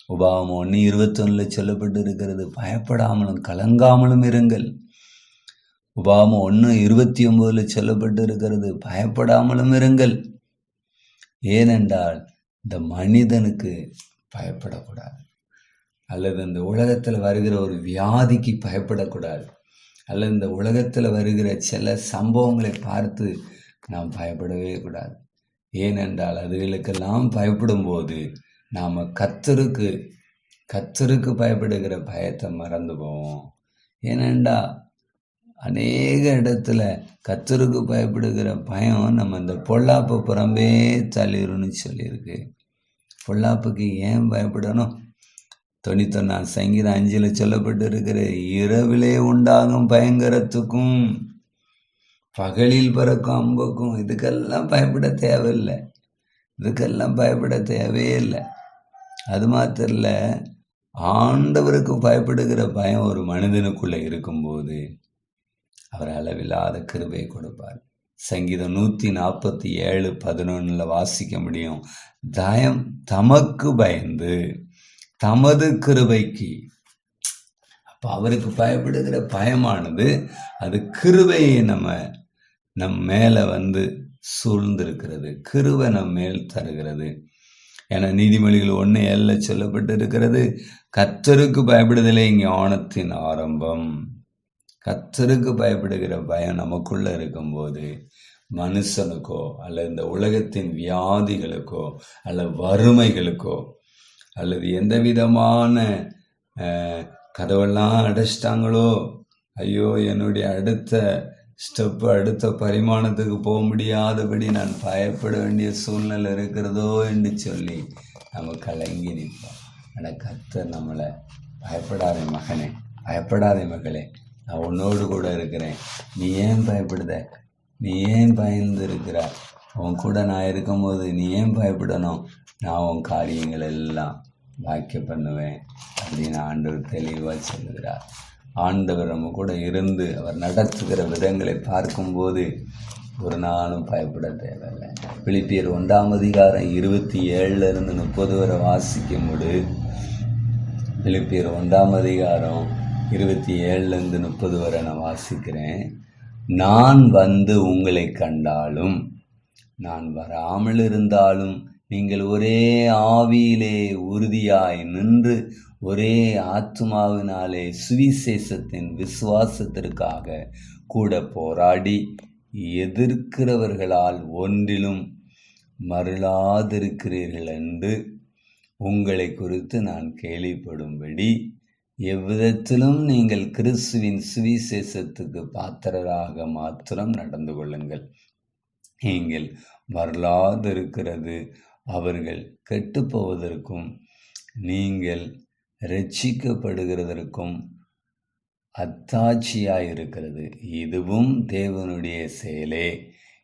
உபாகமம் 1:21 சொல்லப்பட்டு இருக்கிறது, பயப்படாமலும் கலங்காமலும் இருங்கள். உபாகமம் 1:29 சொல்லப்பட்டு இருக்கிறது, பயப்படாமலும் இருங்கள். ஏனென்றால் இந்த மனிதனுக்கு பயப்படக்கூடாது, அல்லது இந்த உலகத்தில் வருகிற ஒரு வியாதிக்கு பயப்படக்கூடாது, அல்லது இந்த உலகத்தில் வருகிற சில சம்பவங்களை பார்த்து நாம் பயப்படவே கூடாது. ஏனென்றால் அதுகளுக்கெல்லாம் பயப்படும்போது நாம் கர்த்தருக்கு பயப்படுகிற பயத்தை மறந்து போவோம். ஏனென்றால் அநேக இடத்துல கர்த்தருக்கு பயப்படுகிற பயம் நம்ம இந்த பொல்லாப்பை புறம்பே தள்ளிடும்னு சொல்லியிருக்கு. பொல்லாப்புக்கு ஏன் பயப்படணும்? 91 சங்கீதம் 5 சொல்லப்பட்டு இருக்கிற, இரவிலே உண்டாகும் பயங்கரத்துக்கும் பகலில் பறக்கும் அம்புக்கும் இதுக்கெல்லாம் பயப்பட தேவையில்லை. இல்லை. அது மாத்திரம் இல்லை, ஆண்டவருக்கு பயப்படுகிற பயம் ஒரு மனிதனுக்குள்ளே இருக்கும்போது அவர் அளவில்லாத கிருபை கொடுப்பார். சங்கீதம் 147:11 வாசிக்க முடியும், தமக்கு பயந்து தமது கிருபைக்கு. அப்போ அவருக்கு பயப்படுகிற பயமானது அது கிருபையை நம் மேலே சூழ்ந்திருக்கிறது, கிருபை நம் மேல் தருகிறது. ஏன்னா நீதிமொழிகள் 1:7 சொல்லப்பட்டு இருக்கிறது, கர்த்தருக்கு பயப்படுதலே ஞானத்தின் ஆரம்பம். கர்த்தருக்கு பயப்படுகிற பயம் நமக்குள்ள இருக்கும்போது மனுஷனுக்கோ அல்லது இந்த உலகத்தின் வியாதிகளுக்கோ அல்லது வறுமைகளுக்கோ அல்லது எந்த விதமான கதவெல்லாம் அடைச்சிட்டாங்களோ, ஐயோ என்னுடைய அடுத்த பரிமாணத்துக்கு போக முடியாதபடி நான் பயப்பட வேண்டிய சூழ்நிலை இருக்கிறதோ என்று சொல்லி நம்ம கலங்கி நிற்போம். ஆனால் கர்த்தர் நம்மளை, பயப்படாதே மகனே, பயப்படாதே மகளே, நான் உன்னோடு கூட இருக்கிறேன், நீ ஏன் பயப்படுத, நீ ஏன் பயந்து இருக்கிற, உன் கூட நான் இருக்கும்போது நீ ஏன் பயப்படணும், நான் உன் காரியங்கள் எல்லாம் வாக்கிய பண்ணுவேன் அப்படின்னு ஆண்டவர் தெளிவாக சொல்லுகிறார். ஆண்டவர் நம்ம கூட இருந்து அவர் நடத்துகிற விதங்களை பார்க்கும்போது ஒரு நாளும் பயப்பட தேவையில்லை. பிலிப்பியர் 1:27 வரை வாசிக்கும் போது, பிலிப்பியர் 1:27 வரை நான் வாசிக்கிறேன். நான் உங்களை கண்டாலும் நான் வராமல் இருந்தாலும் நீங்கள் ஒரே ஆவியிலே உறுதியாய் நின்று ஒரே ஆத்துமாவினாலே சுவிசேஷத்தின் விசுவாசத்திற்காக கூட போராடி எதிர்க்கிறவர்களால் ஒன்றிலும் மருளாதிருக்கிறீர்கள் என்று உங்களை குறித்து நான் கேள்விப்படும்படி எவ்விதத்திலும் நீங்கள் கிறிஸ்துவின் சுவிசேஷத்துக்கு பாத்திரராக மாத்திரம் நடந்து கொள்ளுங்கள். நீங்கள் மருளாதிருக்கிறது அவர்கள் கெட்டுப்போவதற்கும் நீங்கள் ரட்சிக்கப்படுகிறதற்கும் அத்தாட்சியாயிருக்கிறது. இதுவும் தேவனுடைய செயலே.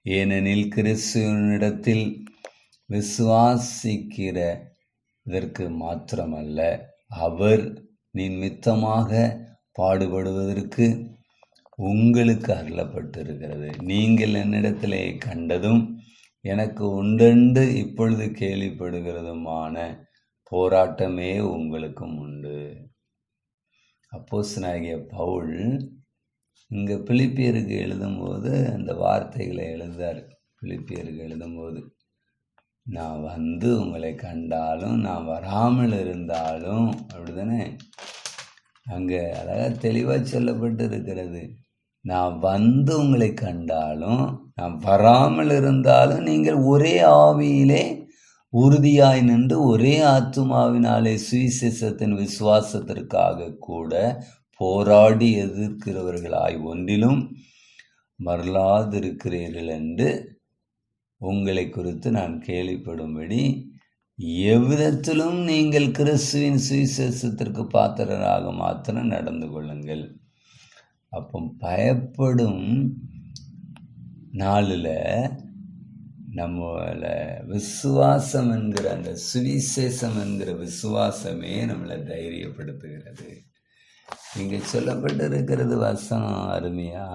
ஏனெனில் கிறிஸ்துவனிடத்தில் விசுவாசிக்கிறதற்கு மாத்திரமல்ல, அவர் நிமித்தமாக பாடுபடுவதற்கு உங்களுக்கு அருளப்பட்டிருக்கிறது. நீங்கள் என்னிடத்திலே கண்டதும் எனக்கு உண்டென்று இப்பொழுது கேள்விப்படுகிறதுமான போராட்டமே உங்களுக்கும் உண்டு. அப்போஸ்தலனாகிய பவுல் இங்கே பிலிப்பியருக்கு எழுதும்போது அந்த வார்த்தைகளை எழுதார். பிலிப்பியருக்கு எழுதும்போது, நான் உங்களை கண்டாலும் நான் வராமல் இருந்தாலும், அப்படிதானே அங்கே அழகாக தெளிவாக சொல்லப்பட்டு இருக்கிறது. நான் உங்களை கண்டாலும் நான் வராமல் இருந்தாலும் நீங்கள் ஒரே ஆவியிலே உறுதியாய் நின்று ஒரே ஆத்துமாவினாலே சுவிசேஷத்தின் விசுவாசத்திற்காக கூட போராடி எதிர்க்கிறவர்களாய் ஒன்றிலும் மறலாதிருக்கிறீர்கள் என்று உங்களை குறித்து நான் கேள்விப்படும்படி எவ்விதத்திலும் நீங்கள் கிறிஸ்துவின் சுவிசேஷத்திற்கு பாத்திரராக மாத்திரம் நடந்து கொள்ளுங்கள். அப்போ பயப்படும் நாளில் நம்மள விசுவாசம் என்கிற அந்த சுவிசேஷம் என்கிற விசுவாசமே நம்மளை தைரியப்படுத்துகிறது. இங்கே சொல்லப்பட்டிருக்கிறது வசனம் அருமையா.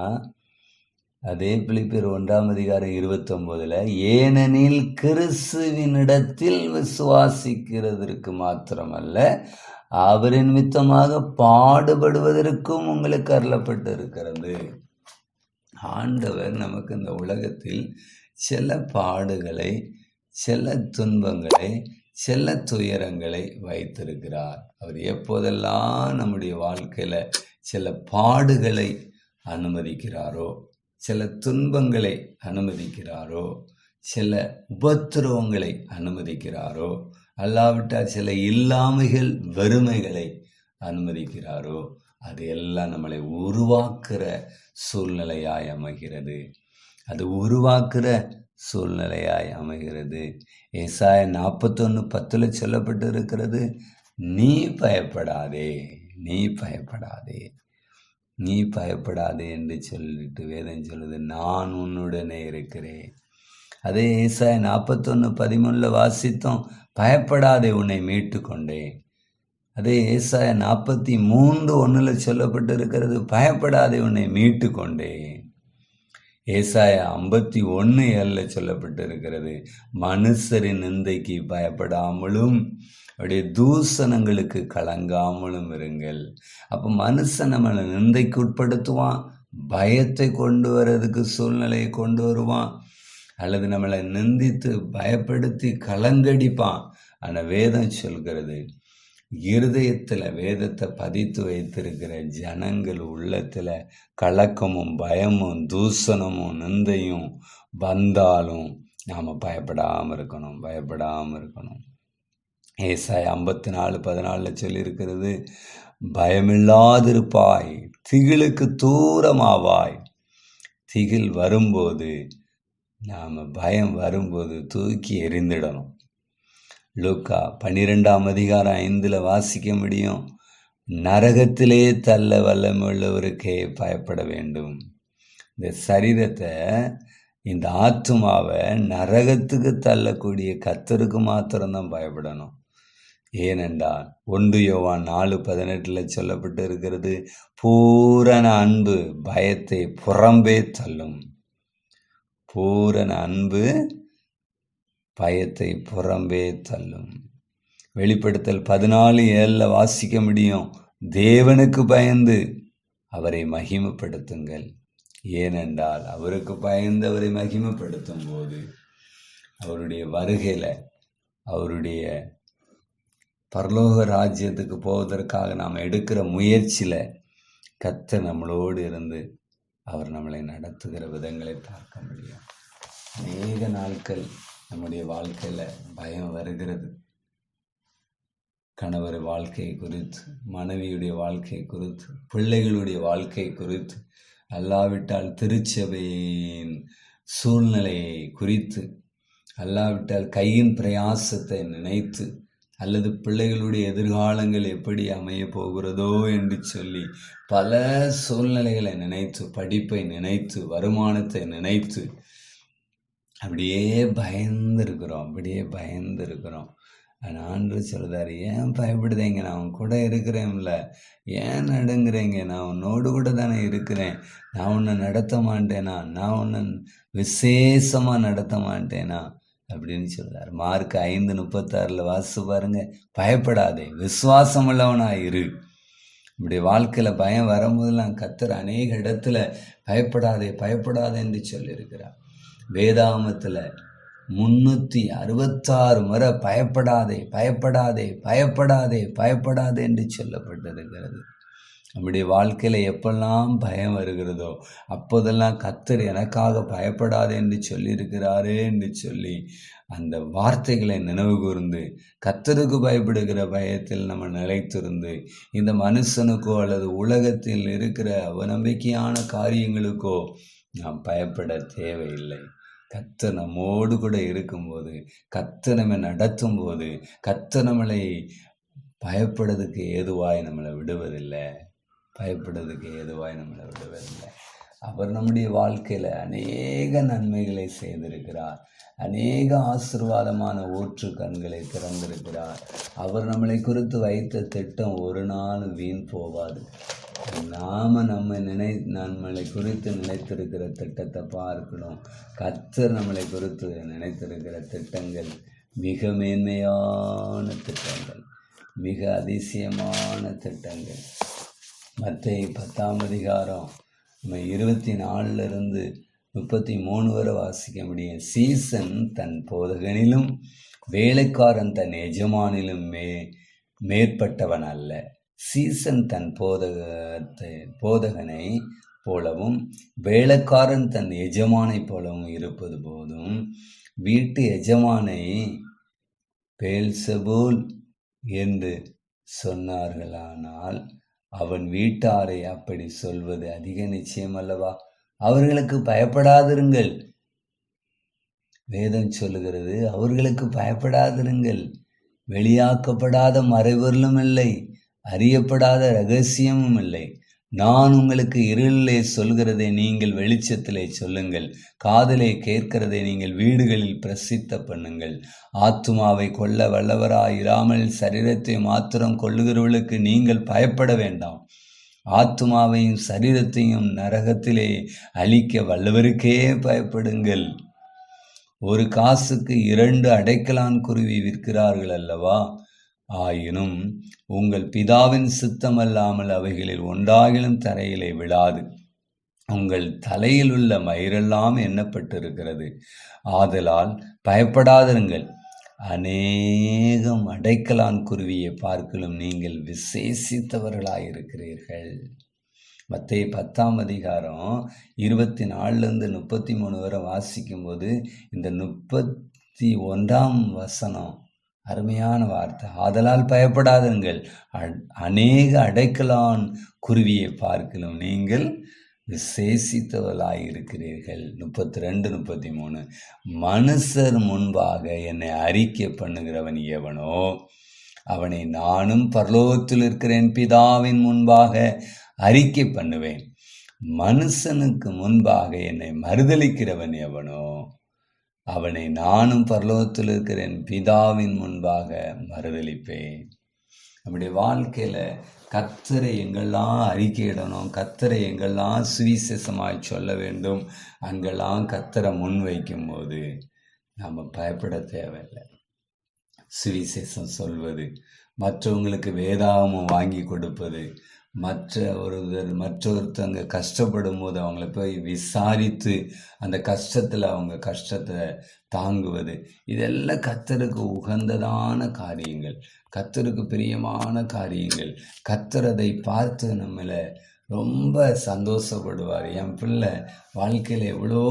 அதே பிலிப்பியர் 1:29 ஏனெனில் கிறிஸ்துவினிடத்தில் விசுவாசிக்கிறதற்கு மாத்திரமல்ல அவரின் நிமித்தமாக பாடுபடுவதற்கும் உங்களுக்கு அருளப்பட்டு இருக்கிறது. ஆண்டவர் நமக்கு இந்த உலகத்தில் சில பாடுகளை, சில துன்பங்களை, சில துயரங்களை வைத்திருக்கிறார். அவர் எப்போதெல்லாம் நம்முடைய வாழ்க்கையில் சில பாடுகளை அனுமதிக்கிறாரோ, சில துன்பங்களை அனுமதிக்கிறாரோ, சில உபத்திரவங்களை அனுமதிக்கிறாரோ, அல்லாவிட்டால் சில இல்லாமைகள் வறுமைகளை அனுமதிக்கிறாரோ, அது எல்லாம் நம்மளை உருவாக்குற சூழ்நிலையாய் அமைகிறது. அது உருவாக்குற சூழ்நிலையாய் அமைகிறது. ஏசாயா 41:10 சொல்லப்பட்டு இருக்கிறது, நீ பயப்படாதே, நீ பயப்படாதே, நீ பயப்படாதே என்று சொல்லிட்டு வேதம் சொல்லுது, நான் உன்னுடனே இருக்கிறேன். அதே ஏசாயா 41:13 வாசித்தோம், பயப்படாதே உன்னை மீட்டு கொண்டேன். அதே ஏசாயா 43:1 சொல்லப்பட்டு இருக்கிறது, பயப்படாதே உன்னை மீட்டு கொண்டேன். ஏசாயா 51:7 சொல்லப்பட்டு இருக்கிறது, மனுஷரின் நிந்தைக்கு பயப்படாமலும் அவருடைய தூசணங்களுக்கு கலங்காமலும் இருங்கள். அப்போ மனுஷன் நம்மளை நிந்தைக்கு உட்படுத்துவான், பயத்தை கொண்டு வர்றதுக்கு சூழ்நிலையை கொண்டு வருவான், அல்லது நம்மளை நிந்தித்து பயப்படுத்தி கலங்கடிப்பான். ஆனால் வேதம் சொல்கிறது, இருதயத்தில் வேதத்தை பதித்து வைத்திருக்கிற ஜனங்கள் உள்ளத்தில் கலக்கமும் பயமும் தூசணமும் நிந்தையும் வந்தாலும் நாம் பயப்படாமல் இருக்கணும், பயப்படாமல் இருக்கணும். ஏசாயா 54:14 சொல்லியிருக்கிறது, பயமில்லாதிருப்பாய், திகிலுக்கு தூரமாவாய். திகில் வரும்போது நாம் பயம் வரும்போது தூக்கி எறிந்திடணும். லூக்கா 12:5 வாசிக்க முடியும், நரகத்திலே தள்ள வல்லமுள்ளவருக்கே பயப்பட வேண்டும். இந்த சரீரத்தை, இந்த ஆத்துமாவை நரகத்துக்கு தள்ளக்கூடிய கர்த்தருக்கு மாத்திரம்தான் பயப்படணும். ஏனென்றால் 1 யோவான் 4:18 சொல்லப்பட்டு இருக்கிறது, பூரண அன்பு பயத்தை புறம்பே தள்ளும். பூரண அன்பு பயத்தை புறம்பே தள்ளும். வெளிப்படுத்தல் 14:7 வாசிக்க முடியும், தேவனுக்கு பயந்து அவரை மகிமைப்படுத்துங்கள். ஏனென்றால் அவருக்கு பயந்து அவரை மகிமைப்படுத்தும் போது அவருடைய வருகையில், அவருடைய பரலோக ராஜ்யத்துக்கு போவதற்காக நாம் எடுக்கிற முயற்சியில் கர்த்தர் நம்மளோடு இருந்து அவர் நம்மளை நடத்துகிற விதங்களை பார்க்க முடியும். அநேக நாட்கள் நம்முடைய வாழ்க்கையில் பயம் வருகிறது. கணவர் வாழ்க்கை குறித்து, மனைவியுடைய வாழ்க்கை குறித்து, பிள்ளைகளுடைய வாழ்க்கை குறித்து, அல்லாவிட்டால் திருச்சபையின் சூழ்நிலையை குறித்து, அல்லாவிட்டால் கையின் பிரயாசத்தை நினைத்து, அல்லது பிள்ளைகளுடைய எதிர்காலங்கள் எப்படி அமைய போகிறதோ என்று சொல்லி பல சூழ்நிலைகளை நினைத்து, படிப்பை நினைத்து, வருமானத்தை நினைத்து அப்படியே பயந்துருக்கிறோம். ஆனால் ஆண்டவர் சொல்கிறார், ஏன் பயப்படுதீங்க, நான் உன் கூட இருக்கிறேன்ல, ஏன் நடுங்குறீங்க, நான் உன்னோடு கூட தானே இருக்கிறேன், நான் உன்னை நடத்த மாட்டேனா, நான் உன்னை விசேஷமாக நடத்த மாட்டேனா அப்படின்னு சொல்கிறார். மார்க் 5:36 வாசித்து பாருங்க, பயப்படாதே, விசுவாசம் உள்ளவனாக இரு. இப்படி வாழ்க்கையில் பயம் வரும்போதெல்லாம் கர்த்தர் அநேக இடத்துல பயப்படாதே பயப்படாதே என்று சொல்லியிருக்கிறார். வேதாகமத்தில் 366 முறை பயப்படாதே பயப்படாதே பயப்படாதே பயப்படாதே என்று சொல்லப்பட்டிருக்கிறது. நம்முடைய வாழ்க்கையில் எப்பெல்லாம் பயம் வருகிறதோ அப்போதெல்லாம் கர்த்தர் எனக்காக பயப்படாதே என்று சொல்லியிருக்கிறாரே என்று சொல்லி அந்த வார்த்தைகளை நினைவு கூர்ந்து கர்த்தருக்கு பயப்படுகிற பயத்தில் நம்ம நிலைத்திருந்து இந்த மனுஷனுக்கோ அல்லது உலகத்தில் இருக்கிற அவநம்பிக்கையான காரியங்களுக்கோ நாம் பயப்பட தேவையில்லை. கர்த்தர் நம்மோடு கூட இருக்கும்போது, கர்த்தர் நம்மை நடத்தும் போது, கர்த்தர் நம்மளை பயப்படுறதுக்கு ஏதுவாய் நம்மளை விடுவதில்லை. அவர் நம்முடைய வாழ்க்கையில் அநேக நன்மைகளை செய்திருக்கிறார். அநேக ஆசீர்வாதமான ஊற்று கண்களை திறந்திருக்கிறார். அவர் நம்மளை குறித்து வைத்த திட்டம் ஒரு நாளும் வீண் போகாது. நம்மளை குறித்து நினைத்திருக்கிற திட்டத்தை பார்க்கணும். கர்த்தர் நம்மளை குறித்து நினைத்திருக்கிற திட்டங்கள் மிக மேன்மையான திட்டங்கள், மிக அதிசயமான திட்டங்கள். மத்தேயு 10ஆம் அதிகாரம் நம்ம 24 33 வரை வாசிக்க முடியும். சீசன் தன் போதகனிலும் வேலைக்காரன் தன் எஜமானிலும் மேற்பட்டவன் அல்ல. சீசன் தன் போதகனை போலவும் வேலைக்காரன் தன் எஜமானை போலவும் இருப்பது போதும் வீட்டு எஜமானை பெயல்செபூல் என்று சொன்னார்களானால் அவன் வீட்டாரை அப்படி சொல்வது அதிக நிச்சயம் அல்லவா? அவர்களுக்கு பயப்படாதிருங்கள். வேதம் சொல்லுகிறது, அவர்களுக்கு பயப்படாதிருங்கள். வெளியாக்கப்படாத மறைபொருளும் இல்லை, அறியப்படாத இரகசியமும் இல்லை. நான் உங்களுக்கு இருளிலே சொல்கிறதை நீங்கள் வெளிச்சத்திலே சொல்லுங்கள், காதிலே கேட்கிறதை நீங்கள் வீடுகளில் பிரசித்த பண்ணுங்கள். ஆத்துமாவை கொல்ல வல்லவராயிராமல் சரீரத்தை மாத்திரம் கொள்ளுகிறவர்களுக்கு நீங்கள் பயப்பட வேண்டாம். ஆத்துமாவையும் சரீரத்தையும் நரகத்திலே அழிக்க வல்லவருக்கே பயப்படுங்கள். ஒரு காசுக்கு 2 அடைக்கலான் குருவி விற்கிறார்கள் அல்லவா? ஆயினும் உங்கள் பிதாவின் சித்தமல்லாமல் அவைகளில் ஒன்றாகிலும் தரையிலே விழாது. உங்கள் தலையில் உள்ள மயிரெல்லாம் எண்ணப்பட்டிருக்கிறது. ஆதலால் பயப்படாதிருங்கள். அநேகம் அடைக்கலான் குருவியை பார்க்கலும் நீங்கள் விசேஷித்தவர்களாயிருக்கிறீர்கள். மத்தேயு 10ஆம் அதிகாரம் 24 33 வரை வாசிக்கும்போது இந்த 31ஆம் வசனம் அருமையான வார்த்தை. ஆதலால் பயப்படாதுங்கள், அநேக அடைக்கலான் குருவியை பார்க்கலும் நீங்கள் விசேஷித்தவர்களாயிருக்கிறீர்கள். 32 33 மனுஷர் முன்பாக என்னை அறிக்கை பண்ணுகிறவன் எவனோ அவனை நானும் பரலோகத்தில் இருக்கிறேன் பிதாவின் முன்பாக அறிக்கை பண்ணுவேன். மனுஷனுக்கு முன்பாக என்னை மறுதலிக்கிறவன் எவனோ அவனை நானும் பரலோகத்தில் இருக்கிறேன் பிதாவின் முன்பாக மறுதலிப்பேன். நம்முடைய வாழ்க்கையில் கர்த்தரை எங்கெல்லாம் அறிக்கையிடணும், கர்த்தரை எங்கெல்லாம் சுவிசேஷமாய் சொல்ல வேண்டும், அங்கெல்லாம் கர்த்தரை முன் வைக்கும் போது நாம் பயப்பட தேவையில்லை. சுவிசேஷம் சொல்வது, மற்றவங்களுக்கு வேதாகமம் வாங்கி கொடுப்பது, மற்றொருத்தங்க கஷ்டப்படும் போது அவங்கள போய் விசாரித்து அந்த கஷ்டத்தில் அவங்க கஷ்டத்தை தாங்குவது, இதெல்லாம் கர்த்தருக்கு உகந்ததான காரியங்கள், கர்த்தருக்கு பிரியமான காரியங்கள். கர்த்தர் அதை பார்த்து நம்மளை ரொம்ப சந்தோஷப்படுவார். என் பிள்ளை வாழ்க்கையில் எவ்வளோ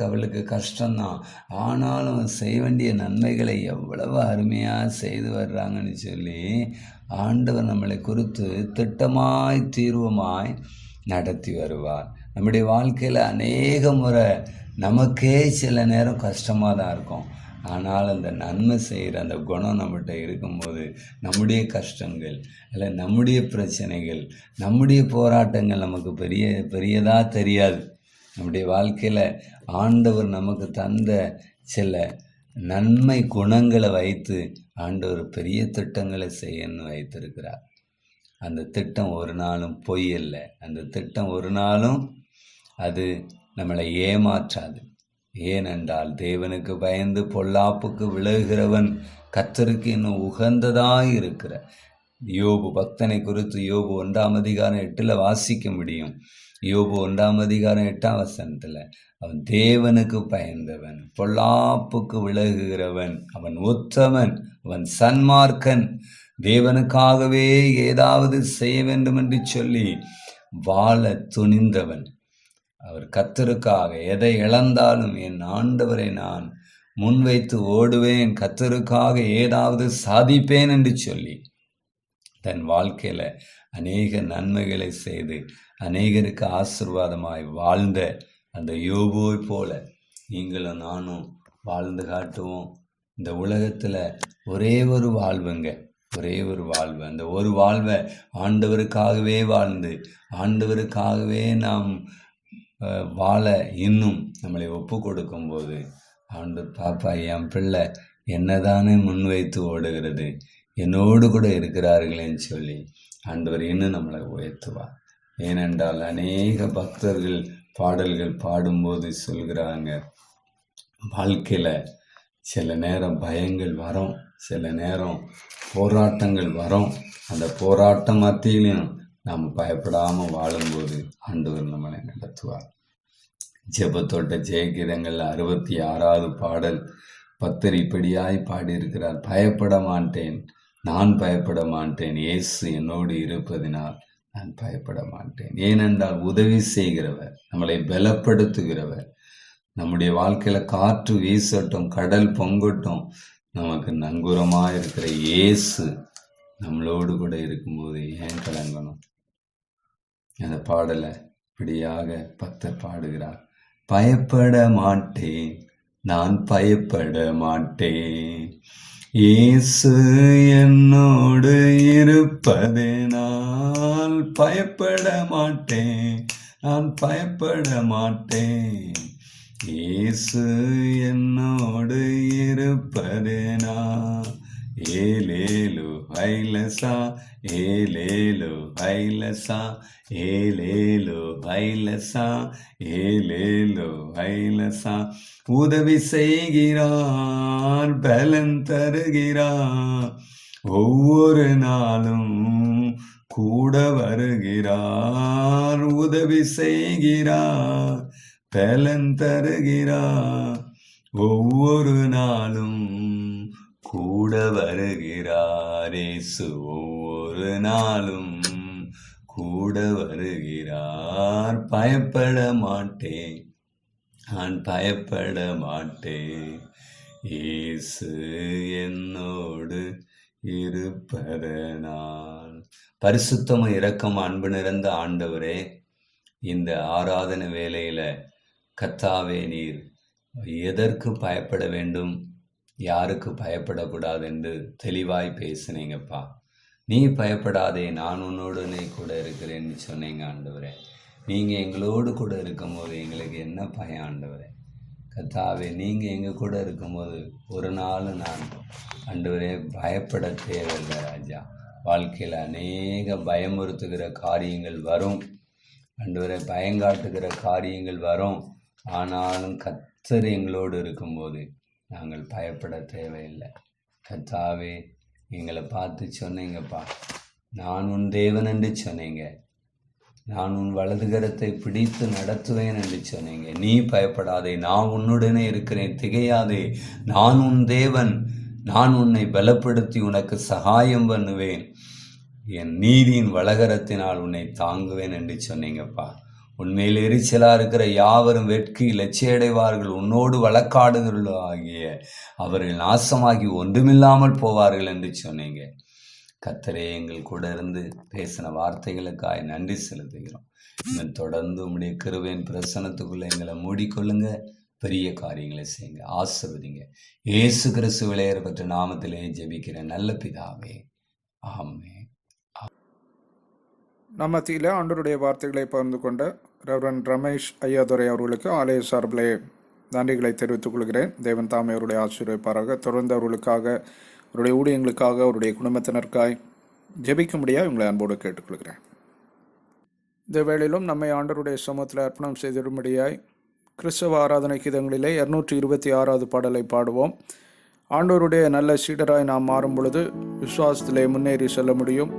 அவளுக்கு கஷ்டம்தான், ஆனாலும் அவன் செய்ய வேண்டிய நன்மைகளை எவ்வளவு அருமையாக செய்து வர்றாங்கன்னு சொல்லி ஆண்டவர் நம்மளை குறித்து திட்டமாய் தீர்வமாய் நடத்தி வருவார். நம்முடைய வாழ்க்கையில் அநேக முறை நமக்கே சில நேரம் கஷ்டமாக தான் இருக்கும். ஆனால் அந்த நன்மை செய்கிற அந்த குணம் நம்மகிட்ட இருக்கும்போது நம்முடைய கஷ்டங்கள் இல்லை, நம்முடைய பிரச்சனைகள், நம்முடைய போராட்டங்கள் நமக்கு பெரியதாக தெரியாது. நம்முடைய வாழ்க்கையில் ஆண்டவர் நமக்கு தந்த சில நன்மை குணங்களை வைத்து ஆண்டவர் பெரிய திட்டங்களை செய்யணும்னு வைத்திருக்கிறார். அந்த திட்டம் ஒரு நாளும் பொய் இல்லை. அந்த திட்டம் ஒரு நாளும் அது நம்மளை ஏமாற்றாது. ஏனென்றால் தேவனுக்கு பயந்து பொல்லாப்புக்கு விலகுகிறவன் கர்த்தருக்கு இன்னும் உகந்ததாய் இருக்கிற யோபு பக்தனை குறித்து யோபு 1ஆம் அதிகாரம் 8 வாசிக்க முடியும். யோபு 1ஆம் அதிகாரம் 8ஆம் வசனத்தில் அவன் தேவனுக்கு பயந்தவன், பொல்லாப்புக்கு விலகுகிறவன், அவன் உத்தமன், அவன் சன்மார்க்கன், தேவனுக்காகவே ஏதாவது செய்ய வேண்டும் என்று சொல்லி வாழ துணிந்தவன். அவர் கர்த்தருக்காக எதை இழந்தாலும் என் ஆண்டவரை நான் முன்வைத்து ஓடுவேன், கர்த்தருக்காக ஏதாவது சாதிப்பேன் என்று சொல்லி தன் வாழ்க்கையில அநேக நன்மைகளை செய்து அநேகருக்கு ஆசீர்வாதமாய் வாழ்ந்த அந்த யோபுவை போல நீங்களும் நானும் வாழ்ந்து காட்டுவோம். இந்த உலகத்துல ஒரே ஒரு வாழ்வுங்க, ஒரே ஒரு வாழ்வு. அந்த ஒரு வாழ்வை ஆண்டவருக்காகவே வாழ்ந்து ஆண்டவருக்காகவே நாம் வாழ இன்னும் நம்மளை ஒப்பு கொடுக்கும்போது ஆண்டவர் பாப்பா, என் பிள்ளை என்னதானே முன்வைத்து ஓடுகிறது, என்னோடு கூட இருக்கிறார்களேன்னு சொல்லி ஆண்டவர் இன்னும் நம்மளை உயர்த்துவார். ஏனென்றால் அநேக பக்தர்கள் பாடல்கள் பாடும்போது சொல்கிறாங்க, வாழ்க்கையில் சில நேரம் பயங்கள் வரும், சில நேரம் போராட்டங்கள் வரும். அந்த போராட்டம் மத்தியிலும் நாம் பயப்படாமல் வாழும்போது ஆண்டவர் நம்மளை நடத்துவார். ஜெபத்தோட்ட ஜெயகீதங்கள் 66வது பாடல் பக்தர் இப்படியாய் பாடியிருக்கிறார், பயப்பட மாட்டேன், நான் பயப்பட மாட்டேன், இயேசு என்னோடு இருப்பதினால் நான் பயப்பட மாட்டேன். ஏனென்றால் உதவி செய்கிறவர், நம்மளை பலப்படுத்துகிறவர், நம்முடைய வாழ்க்கையில காற்று வீசட்டும், கடல் பொங்கட்டும், நமக்கு நங்கூரமாக இருக்கிற இயேசு நம்மளோடு கூட இருக்கும்போது ஏன் கலங்கணும்? அந்த பாடலை இப்படியாக பக்தர் பாடுகிறார், பயப்பட மாட்டேன், நான் பயப்பட மாட்டேன், இயேசு என்னோடு இருப்பதனால் பயப்பட மாட்டேன், நான் பயப்பட மாட்டேன், இயேசு என்னோடு இருப்பதனால். ஏலேலு ஐலசா, ஏலேலு ஐலசா, ஏலேலு ஐலசா, ஏலேலு ஐலசா. உதவி செய்கிறார், பலன் தருகிறார், ஒவ்வொரு நாளும் கூட வருகிறார். உதவி செய்கிறார், பலன் தருகிறார், ஒவ்வொரு நாளும் கூட வருகிறார். இயேசு ஒவ்வொரு நாளும் கூட வருகிறார். பயப்பட மாட்டேன், நான் பயப்பட மாட்டேன், இயேசு என்னோடு இருப்பதனால். பரிசுத்தமும் இரக்கம் அன்பு நிறைந்த ஆண்டவரே, இந்த ஆராதனை வேளையில கர்த்தாவே, நீர் எதற்கு பயப்பட வேண்டும், யாருக்கு பயப்படக்கூடாது என்று தெளிவாய் பேசுனீங்கப்பா. நீ பயப்படாதே, நான் உன்னோடனே கூட இருக்கிறேன்னு சொன்னீங்க ஆண்டவரே. நீங்கள் எங்களோடு கூட இருக்கும்போது எங்களுக்கு என்ன பயம் ஆண்டவரே? கர்த்தாவே, நீங்கள் எங்கள் கூட இருக்கும்போது ஒரு நாள் நான் ஆண்டவரே பயப்பட தேவையில்லை ராஜா. வாழ்க்கையில் அநேக பயமுறுத்துகிற காரியங்கள் வரும் ஆண்டவரே, பயங்காட்டுகிற காரியங்கள் வரும். ஆனாலும் கர்த்தர் எங்களோடு இருக்கும்போது நாங்கள் பயப்பட தேவையில்லை. கர்த்தாவே, எங்களை பார்த்து சொன்னீங்கப்பா, நான் உன் தேவன் என்று சொன்னீங்க, நான் உன் வலதுகரத்தை பிடித்து நடத்துவேன் என்று சொன்னீங்க. நீ பயப்படாதே, நான் உன்னுடனே இருக்கிறேன், திகையாதே, நான் உன் தேவன், நான் உன்னை பலப்படுத்தி உனக்கு சகாயம் பண்ணுவேன், என் நீதியின் வலகரத்தினால் உன்னை தாங்குவேன் என்று சொன்னீங்கப்பா. உன்மேல் எரிச்சலா இருக்கிற யாவரும் வெட்கி லட்சியடைவார்கள், உன்னோடு வழக்காடுகிறவர்கள் ஆகிய அவர்கள் நாசமாகி ஒன்றுமில்லாமல் போவார்கள் என்று சொன்னீங்க. கர்த்தரே, எங்கள் கூட இருந்து பேசின வார்த்தைகளுக்காய் நன்றி செலுத்துகிறோம். இன்னும் தொடர்ந்து உம்முடைய கிருபையின் பிரசன்னத்துக்குள்ள எங்களை மூடிக்கொள்ளுங்க, பெரிய காரியங்களை செய்யுங்க, ஆசீர்வதிங்க. இயேசு கிறிஸ்து விளையாட பெற்ற நாமத்திலே ஜெபிக்கிறேன் நல்ல பிதாவே, ஆமென். நம்ம மத்தியில் ஆண்டவருடைய வார்த்தைகளை பகிர்ந்து கொண்ட ரெவரன் ரமேஷ் ஐயாதுரை அவர்களுக்கு ஆலய சார்பிலே நன்றிகளை தெரிவித்துக் கொள்கிறேன். தேவன் தாமே அவருடைய ஆசீர்வதிப்பாராக. தொடர்ந்து அவர்களுக்காக, அவருடைய ஊழியங்களுக்காக, அவருடைய குடும்பத்தினருக்காய் ஜெபிக்கும்படியாக உங்களை அன்போடு கேட்டுக்கொள்கிறேன். இந்த வேளையிலும் நம்மை ஆண்டவருடைய சமூகத்தில் அர்ப்பணம் செய்திரும்படியாய் கிறிஸ்தவ ஆராதனை கீதங்களிலே 226வது பாடலை பாடுவோம். ஆண்டவருடைய நல்ல சீடராய் நாம் மாறும் பொழுது விசுவாசத்திலே முன்னேறி செல்ல முடியும்.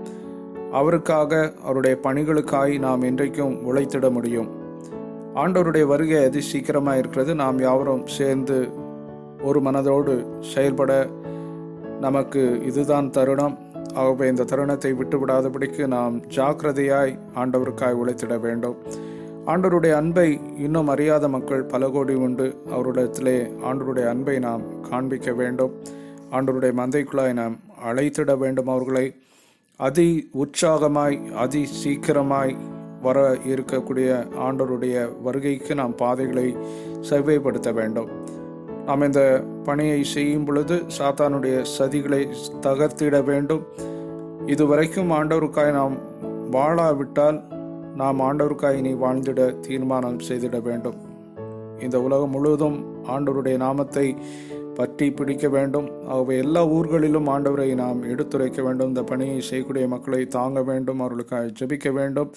அவருக்காக, அவருடைய பணிகளுக்காய் நாம் என்றைக்கும் உழைத்திட முடியும். ஆண்டவருடைய வருகை அதி சீக்கிரமாக இருக்கிறது. நாம் யாவரும் சேர்ந்து ஒரு மனதோடு செயல்பட நமக்கு இதுதான் தருணம். ஆகவே இந்த தருணத்தை விட்டுவிடாதபடிக்கு நாம் ஜாக்கிரதையாய் ஆண்டவருக்காய் உழைத்திட வேண்டும். ஆண்டவருடைய அன்பை இன்னும் அறியாத மக்கள் பல கோடி உண்டு. அவருடையத்திலே ஆண்டவருடைய அன்பை நாம் காண்பிக்க வேண்டும். ஆண்டவருடைய மந்தைக்குள்ளாய் நாம் அழைத்திட வேண்டும். அவர்களை அதி உற்சாகமாய் அதி சீக்கிரமாய் வர இருக்கக்கூடிய ஆண்டவருடைய வருகைக்கு நாம் பாதைகளை செவ்வாய்ப்படுத்த வேண்டும். நாம் இந்த பணியை செய்யும் பொழுது சாத்தானுடைய சதிகளை தகர்த்திட வேண்டும். இதுவரைக்கும் ஆண்டவருக்காய் நாம் வாழாவிட்டால் நாம் ஆண்டவருக்காய் இனி வாழ்ந்திட தீர்மானம் செய்திட வேண்டும். இந்த உலகம் முழுவதும் ஆண்டவருடைய நாமத்தை பற்றி பிடிக்க வேண்டும். ஆகவே எல்லா ஊர்களிலும் ஆண்டவரை நாம் எடுத்துரைக்க வேண்டும். இந்த பணியை செய்யக்கூடிய மக்களை தாங்க வேண்டும், அவர்களுக்காக ஜெபிக்க வேண்டும்.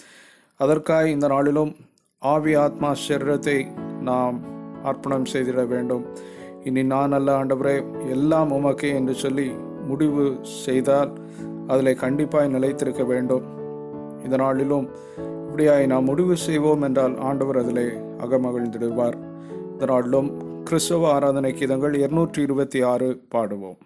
அதற்காக இந்த நாளிலும் ஆவி ஆத்மா சரீரத்தை நாம் அர்ப்பணம் செய்திட வேண்டும். இனி நான் அல்ல ஆண்டவரே, எல்லாம் உமக்கே என்று சொல்லி முடிவு செய்தால் அதில் கண்டிப்பாய் நிலைத்திருக்க வேண்டும். இந்த நாளிலும் இப்படியாய் நாம் முடிவு செய்வோம் என்றால் ஆண்டவர் அதிலே அகமகிழ்ந்திடுவார். இந்த நாளிலும் கிறிஸ்தவ ஆராதனை கீதங்கள் 226 பாடுவோம்.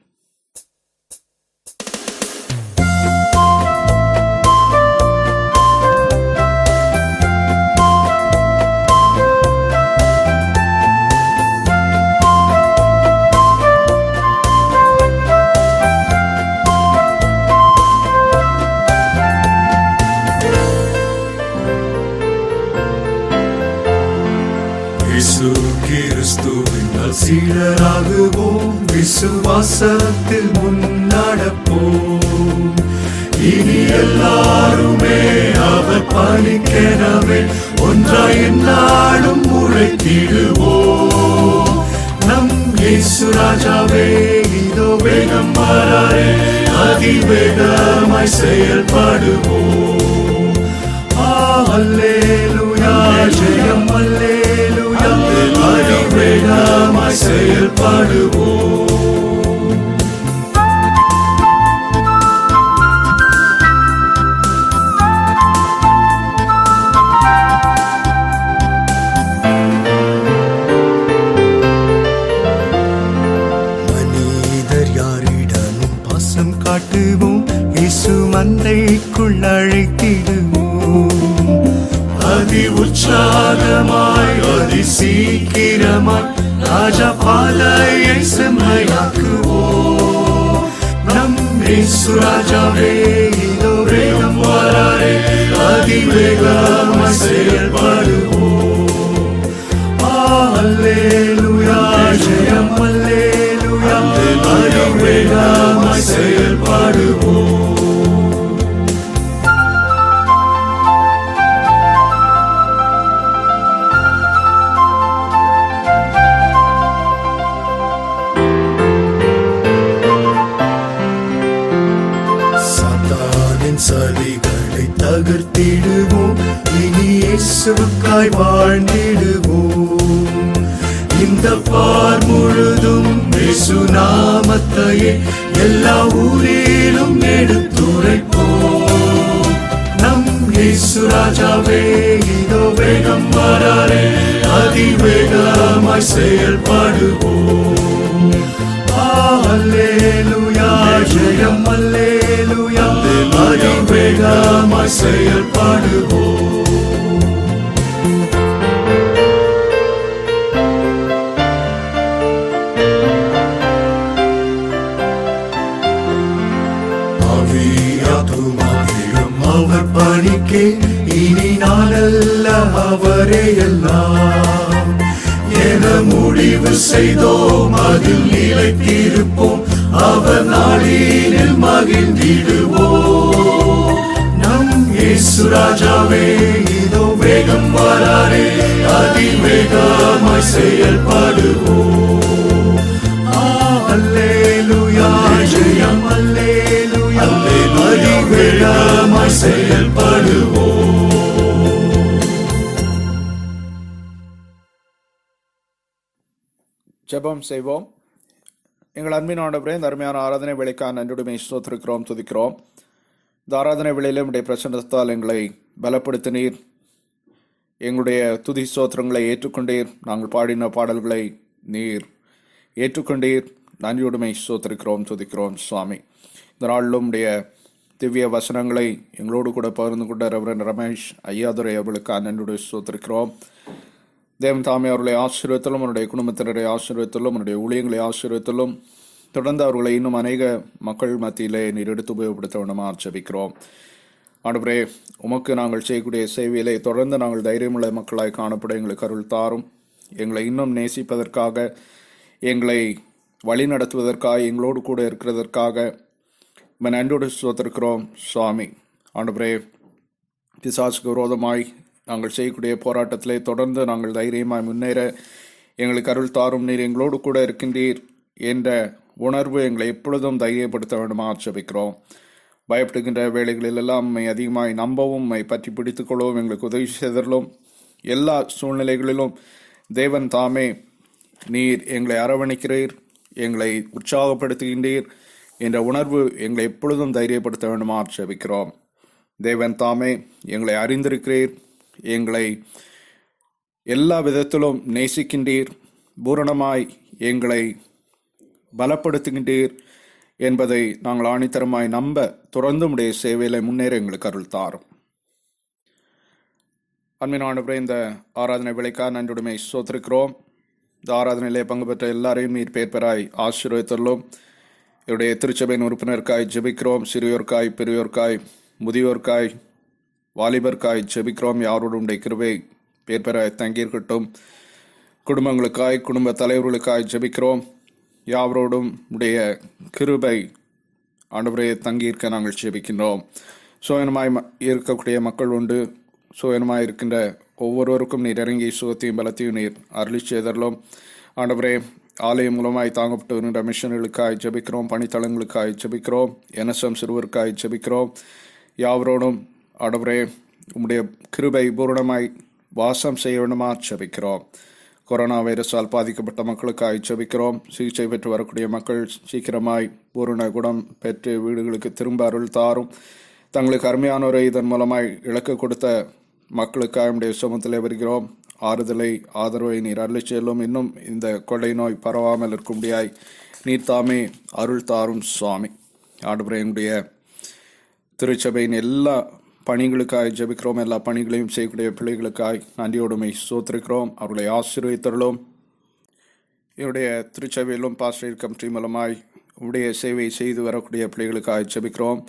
இயேசு கிறிஸ்துவின் சீடராகுவோம், விசுவாசத்தில் முன்னடப்போம். இனி எல்லாருமே அவர் பணிக்கெனவே ஒன்றாய் எந்நாளும் உழைத்திடுவோம். நம் இயேசு ராஜாவே இதோ வேகம் வராரே, அதிவேகமாய் செயல்படுவோம். அல்லேலூயா, ஜெயம் அல்லேலூயா, அதிவேகமாய் செயல்படுவோம். மனிதர் யாரிடமும் பாசம் காட்டுவோம், இயேசு மந்தைக்குள் அழைத்திடுவோம். அதி உற்சாகமாய் அதி சீக்கிரமாய் ராஜா பாலையை செம்மையாக்குவோம். நம் இயேசு ராஜாவே இதோ வேகம் வராரே, அதிவேகமாய் செயல்படுவோம். அல்லேலூயா, ஜெயம் அல்லேலூயா, அதிவேகமாய் செயல்படுவோம். சதிகளை தகர்த்திடுவோம், இனி இயேசுவுக்காய் வாழ்ந்திடுவோம். இந்த பார் முழுதும் இயேசு நாமத்தையே எல்லா ஊரிலும் எடுத்துரைப்போம். நம் இயேசு ராஜாவே இதோ வேகம் வராரே, அதிவேகமாய் செயல்படுவோம். அல்லேலூயா, ஜெயம் அல்லேலூயா, அதிவேகமாய் செயல்படுவோம். ஆவியாத்துமாவிலும் அவர் பணிக்கே இனி நாளல்ல அவரே எல்லாம் என முடிவு செய்தோம், அதில் நிலைத்திருப்போம். அவர் நாளினில் மகிழ்ந்திடுவோம். நம் இயேசு ராஜாவே இதோ வேகம் வராரே, அதிவேகமாய் செயல்படுவோம். அல்லேலூயா, ஜெயம் அல்லேலூயா, அதிவேகமாய் செயல்படுவோம். ஜெபம் செய்வோம். எங்கள் அன்பின் ஆண்டவரே, இந்த அருமையான ஆராதனை வேலைக்காக நன்றியுடன் ஸ்தோத்திரிக்கிறோம், துதிக்கிறோம். இந்த ஆராதனை வேளையிலே உடைய பிரசன்னத்தால் எங்களை பலப்படுத்தினீர். எங்களுடைய துதி ஸ்தோத்திரங்களை ஏற்றுக்கொண்டீர். நாங்கள் பாடின பாடல்களை நீர் ஏற்றுக்கொண்டீர். நன்றியுடைமை ஸ்தோத்திரிக்கிறோம், துதிக்கிறோம் சுவாமி. இந்த நாளிலும் உடைய திவ்ய வசனங்களை எங்களோடு கூட பகிர்ந்து கொண்ட ரெவரண்ட் ரமேஷ் ஐயாதுரை அவர்களுக்கு நன்றியுடைய ஸ்தோத்திரிக்கிறோம். தேவன் தாமே அவர்களை ஆசீர்வதித்தலும், அவருடைய குடும்பத்தினரை ஆசீர்வதித்தலும், அவருடைய ஊழியங்களை ஆசீர்வதித்தலும், தொடர்ந்து அவர்களை இன்னும் அநேக மக்கள் மத்தியிலே நீர் எடுத்து உபயோகப்படுத்த வேண்டுமா ஜெபிக்கிறோம். ஆண்டவரே, உமக்கு நாங்கள் செய்யக்கூடிய சேவையிலே தொடர்ந்து நாங்கள் தைரியமுள்ள மக்களாய் காணப்பட எங்களுக்கு அருள் தாரும். எங்களை இன்னும் நேசிப்பதற்காக, எங்களை வழி நடத்துவதற்காக, எங்களோடு கூட இருக்கிறதற்காக நன்றோடு ஸ்தோத்திரிக்கிறோம் சுவாமி. ஆண்டவரே, பிசாசுக்கு விரோதமாய் நாங்கள் செய்யக்கூடிய போராட்டத்திலே தொடர்ந்து நாங்கள் தைரியமாய் முன்னேற எங்களுக்கு அருள் தாரும். நீர் எங்களோடு கூட இருக்கின்றீர் என்ற உணர்வு எங்களை எப்பொழுதும் தைரியப்படுத்த வேண்டுமா ஜெபிக்கிறோம். பயப்படுகின்ற வேளைகளிலெல்லாம் உம்மை அதிகமாய் நம்பவும், உம்மை பற்றி பிடித்துக் கொள்ளவும் எங்களுக்கு உதவி செய்தலும். எல்லா சூழ்நிலைகளிலும் தேவன் தாமே நீர் எங்களை அரவணைக்கிறீர், எங்களை உற்சாகப்படுத்துகின்றீர் என்ற உணர்வு எங்களை எப்பொழுதும் தைரியப்படுத்த வேண்டுமா ஜெபிக்கிறோம். தேவன் தாமே எங்களை அறிந்திருக்கிறீர், எங்களை எல்லா விதத்திலும் நேசிக்கின்றீர், பூரணமாய் எங்களை பலப்படுத்துகின்றீர் என்பதை நாங்கள் ஆணித்தரமாய் நம்ப தொடர்ந்து உடைய சேவையில முன்னேற எங்களுக்கு அருள் தாரும். அன்பினானவரே, இந்த ஆராதனை விளைக்காக நன்றியுடைமை ஸ்தோத்திரிக்கிறோம். இந்த ஆராதனையிலே பங்கு பெற்ற எல்லாரையும் நீர் பேர் பெறாய் ஆசீர்வதித்தருளும். என்னுடைய திருச்சபையின் உறுப்பினருக்காய் ஜெபிக்கிறோம். சிறியோர்க்காய், பெரியோர்க்காய், முதியோர்க்காய், வாலிபர்க்காய் ஜெபிக்கிறோம். யாரோடு உடைய கிருபை பேர் பெறாய் தங்கியிருக்கட்டும். குடும்பங்களுக்காய், குடும்ப தலைவர்களுக்காய் ஜெபிக்கிறோம். யாவரோடும் உடைய கிருபை ஆண்டவரே தங்கியிருக்க நாங்கள் ஜெபிக்கின்றோம். சுயனமாய் இருக்கக்கூடிய மக்கள் உண்டு. சுயனமாய் இருக்கின்ற ஒவ்வொருவருக்கும் நீர் இறங்கி சுகத்தையும் பலத்தையும் நீர் அருளி செய்தரலும். ஆண்டவரே, ஆலயம் மூலமாய் தாங்கப்பட்டு வருகின்ற மிஷன்களுக்காய் ஜெபிக்கிறோம். பணித்தளங்களுக்காய் ஜெபிக்கிறோம். NSM சிறுவருக்காய் ஜெபிக்கிறோம். யாவரோடும் ஆண்டவரே உம்முடைய கிருபை பூரணமாய் வாசம் செய்ய வேண்டுமா ஜெபிக்கிறோம். கொரோனா வைரஸால் பாதிக்கப்பட்ட மக்களுக்காய் ஜெபிக்கிறோம். சிகிச்சை பெற்று வரக்கூடிய மக்கள் சீக்கிரமாய் பூரண குணம் பெற்று வீடுகளுக்கு திரும்ப அருள் தாரும். தங்களுக்கு அருமையானோரை இதன் மூலமாய் இழக்க கொடுத்த மக்களுக்காக நம்முடைய சுமத்திலே வருகிறோம். ஆறுதலை, ஆதரவை நீர் அருளி செல்லும். இன்னும் இந்த கொள்ளை நோய் பரவாமல் இருக்கும்படியாய் நீர் தாமே அருள் தாரும் சுவாமி. ஆண்டவரே, என்னுடைய திருச்சபையின் எல்லா பணிகளுக்காய் ஜெபிக்கிறோம். எல்லா பணிகளையும் செய்யக்கூடிய பிள்ளைகளுக்காய் நன்றியோடுமை ஸ்தோத்திரிக்கிறோம். அவர்களை ஆசீர்வதித்தருளும். என்னுடைய திருச்சபையிலும் பாஸ்டர் கமிட்டி மூலமாய் உடைய சேவை செய்து வரக்கூடிய பிள்ளைகளுக்காய் ஜெபிக்கிறோம்.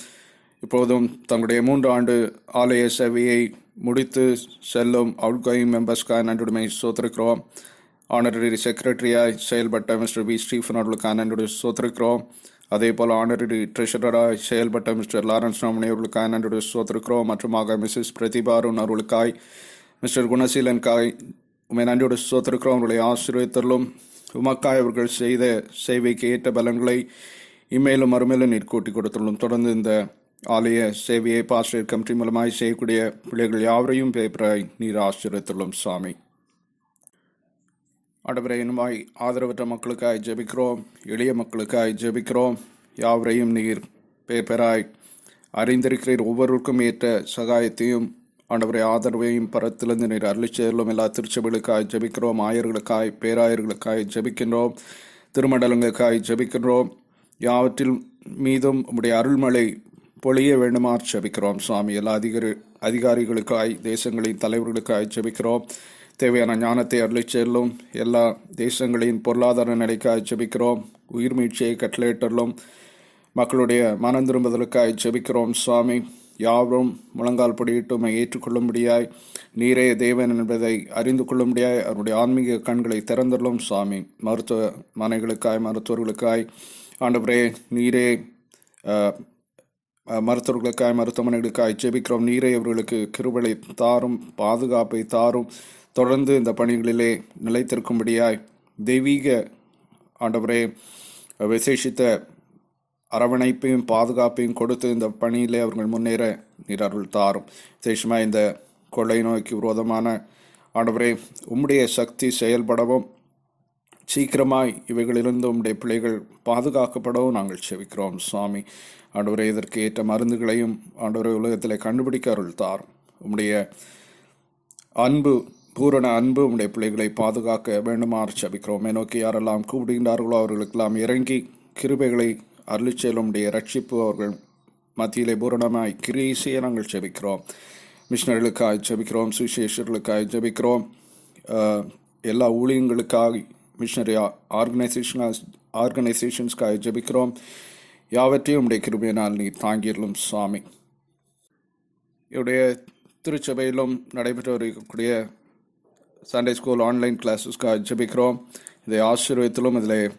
இப்போதும் தங்களுடைய 3 ஆண்டு ஆலய சேவையை முடித்து செல்லும் அவுட்கோயிங் மெம்பர்ஸ்க்காக நன்றியுடைமை ஸ்தோத்திரிக்கிறோம். ஆனரரி செக்ரட்டரியாய் செயல்பட்ட மிஸ்டர் B. ஸ்டீஃபன் அவர்களுக்காக நன்றியுடைய ஸ்தோத்திரிக்கிறோம். அதே போல் ஆனரரி ட்ரெஷரராய் செயல்பட்ட மிஸ்டர் லாரன்ஸ் நாமனி அவர்களுக்காக நன்றியுடைய ஸ்தோத்திரிக்கிறோம். மற்றுமாக மிஸ்ஸஸ் பிரதிபா அருண் அவர்களுக்காய், மிஸ்டர் குணசீலனுக்காய் உண்மை நன்றியோடு ஸ்தோத்திரிக்கிறோம். அவர்களை ஆசீர்வதித்தருளும். உமக்காய் அவர்கள் செய்த சேவைக்கு ஏற்ற பலன்களை இம்மேலும் மறுமேலும் நீர் கூட்டி கொடுத்துள்ளும். தொடர்ந்து இந்த ஆலய சேவையை பாஸ்டர் கமிட்டி மூலமாய் செய்யக்கூடிய பிள்ளைகள் யாவரையும் பேப்பராய் நீர் ஆசீர்வதித்துள்ளும் சுவாமி. ஆண்டவரே, இனுமாய் ஆதரவற்ற மக்களுக்காய் ஜெபிக்கிறோம். எளிய மக்களுக்காய் ஜெபிக்கிறோம். யாவரையும் நீர் பேப்பராய் அறிந்திருக்கிறீர். ஒவ்வொருவருக்கும் ஏற்ற சகாயத்தையும் ஆண்டவரை ஆதரவையும் பரத்திலிருந்து நீர் அருளி சேரலும். எல்லா திருச்சபைகளுக்காய் ஜெபிக்கிறோம். ஆயர்களுக்காய், பேராயர்களுக்காய் ஜெபிக்கின்றோம். திருமண்டலங்களுக்காய் ஜெபிக்கின்றோம். யாவற்றில் மீதும் உம்முடைய அருள்மழை பொழிய வேண்டுமா ஜெபிக்கிறோம் சுவாமி. எல்லா அதிகாரிகளுக்காய், தேசங்களின் தலைவர்களுக்காய் ஜெபிக்கிறோம். தேவையான ஞானத்தை அருளி செல்லும். எல்லா தேசங்களின் பொருளாதார நிலைக்காய் ஜெபிக்கிறோம். உயிர் மீட்சியை கட்டளையிட்டலும். மக்களுடைய மனம் திரும்புதலுக்காய் ஜெபிக்கிறோம் சுவாமி. யாவரும் முழங்கால் படியிட்டு ஏற்றுக்கொள்ளும்படியாய், நீரே தேவன் என்பதை அறிந்து கொள்ளும்படியாய் அவருடைய ஆன்மீக கண்களை திறந்துள்ளும் சுவாமி. மருத்துவமனைகளுக்காய், மருத்துவர்களுக்காய் ஆண்டவரே நீரே மருத்துவர்களுக்காய், மருத்துவமனைகளுக்காய் ஜெபிக்கிறோம். நீரே அவர்களுக்கு கிருபையை தாரும், பாதுகாப்பை தாரும். தொடர்ந்து இந்த பணிகளிலே நிலைத்திருக்கும்படியாய் தெய்வீக ஆண்டவரே விசேஷித்த அரவணைப்பையும் பாதுகாப்பையும் கொடுத்து இந்த பணியிலே அவர்கள் முன்னேற நீர் அருள் தாரும். விசேஷமாக இந்த கொள்ளை நோய்க்கு விரோதமான ஆண்டவரே உம்முடைய சக்தி செயல்படவும், சீக்கிரமாய் இவைகளிலிருந்து உம்முடைய பிள்ளைகள் பாதுகாக்கப்படவும் நாங்கள் செபிக்கிறோம் சுவாமி. ஆண்டவரே, இதற்கு ஏற்ற மருந்துகளையும் ஆண்டவரே உலகத்தில் கண்டுபிடிக்க அருள் தாரும். உம்முடைய அன்பு பூரண அன்பு உடைய பிள்ளைகளை பாதுகாக்க வேண்டுமாறு ஜெபிக்கிறோம். நோக்கி யாரெல்லாம் கூப்பிடுகின்றார்களோ அவர்களுக்கெல்லாம் இறங்கி கிருபைகளை அருளிச்செல்லும் உடைய ரட்சிப்பு அவர்கள் மத்தியிலே பூரணமாய் கிரியை செய்ய நாங்கள் ஜெபிக்கிறோம். மிஷனர்களுக்காக ஜெபிக்கிறோம், சுவிசேஷர்களுக்காக ஜெபிக்கிறோம், எல்லா ஊழியங்களுக்காக மிஷனரி ஆர்கனைசேஷன்ஸ்க்காக ஜெபிக்கிறோம். யாவற்றையும் உடைய கிருபையினால் நீ தாங்கிடலும் சுவாமி. இவருடைய திருச்சபையிலும் நடைபெற்று வரக்கூடிய சண்டே ஸ்கூல் ஆன்லைன் கிளாஸஸ்க்காக ஜெபிக்கிறோம். இதை ஆசீர்வதித்திலும் இதில்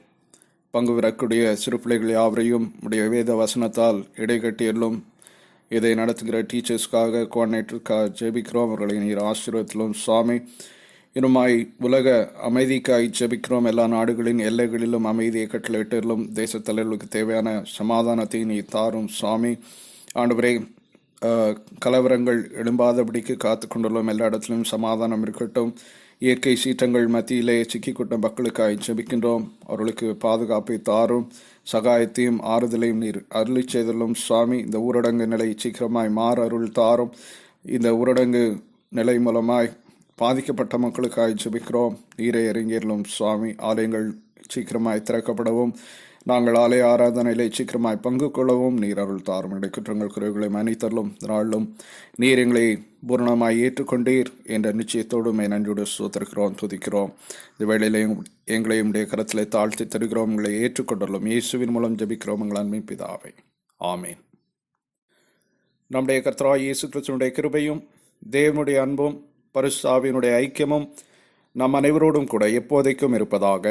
பங்கு பெறக்கூடிய சிறு பிள்ளைகள் யாவரையும் உடைய வேத வசனத்தால் இடைக்கட்டியலும் இதை நடத்துகிற டீச்சர்ஸ்க்காக கோஆர்டினேட்டருக்காக ஜெபிக்கிறோம். அவர்களை நீர் ஆசீர்வதித்திலும் சுவாமி. இன்னுமாய் உலக அமைதிக்காய் ஜெபிக்கிறோம். எல்லா நாடுகளின் எல்லைகளிலும் அமைதியை கட்டளையிட்டிலும் தேச தலைவர்களுக்கு தேவையான சமாதானத்தை நீ தாரும் சுவாமி. ஆண்டவரே, கலவரங்கள் எழும்பாதபடிக்கு காத்து கொண்டுள்ளோம். எல்லா இடத்திலும் சமாதானம் இருக்கட்டும். இயற்கை சீற்றங்கள் மத்தியிலே சிக்கிக்கொண்ட மக்களுக்காய் ஜெபிக்கின்றோம். அவர்களுக்கு பாதுகாப்பை தாரும், சகாயத்தையும் ஆறுதலையும் நீர் அருளி செய்தலும் சுவாமி. இந்த ஊரடங்கு நிலை சீக்கிரமாய் மாற அருள் தாரும். இந்த ஊரடங்கு நிலை மூலமாய் பாதிக்கப்பட்ட மக்களுக்காய் ஜெபிக்கிறோம். நீரை இறங்கியலும் சுவாமி. ஆலயங்கள் சீக்கிரமாய் திறக்கப்படவும், நாங்கள் ஆலய ஆராதனையிலே சீக்கிரமாய் பங்கு கொள்ளவும் நீர் அருள் தாரும். எங்களுடைய குற்றங்கள் குறைவுகளை மன்னித்தரலும் நாளும் நீர் எங்களை பூரணமாய் ஏற்றுக்கொண்டீர் என்ற நிச்சயத்தோடும் நன்றியோடு ஸ்தோத்திரிக்கிறோம், துதிக்கிறோம். இந்த வேளையிலே எங்களையும் உடைய கரத்திலே தாழ்த்தி தருகிறோம். எங்களை ஏற்றுக்கொண்டலும் இயேசுவின் மூலம் ஜெபிக்கிறோம் எங்கள் அன்பின் பிதாவே, ஆமேன். நம்முடைய கர்த்தராகிய இயேசு கிறிஸ்துவினுடைய கிருபையும் தேவனுடைய அன்பும் பரிசுத்த ஆவியினுடைய ஐக்கியமும் நம் அனைவரோடும் கூட எப்போதைக்கும் இருப்பதாக.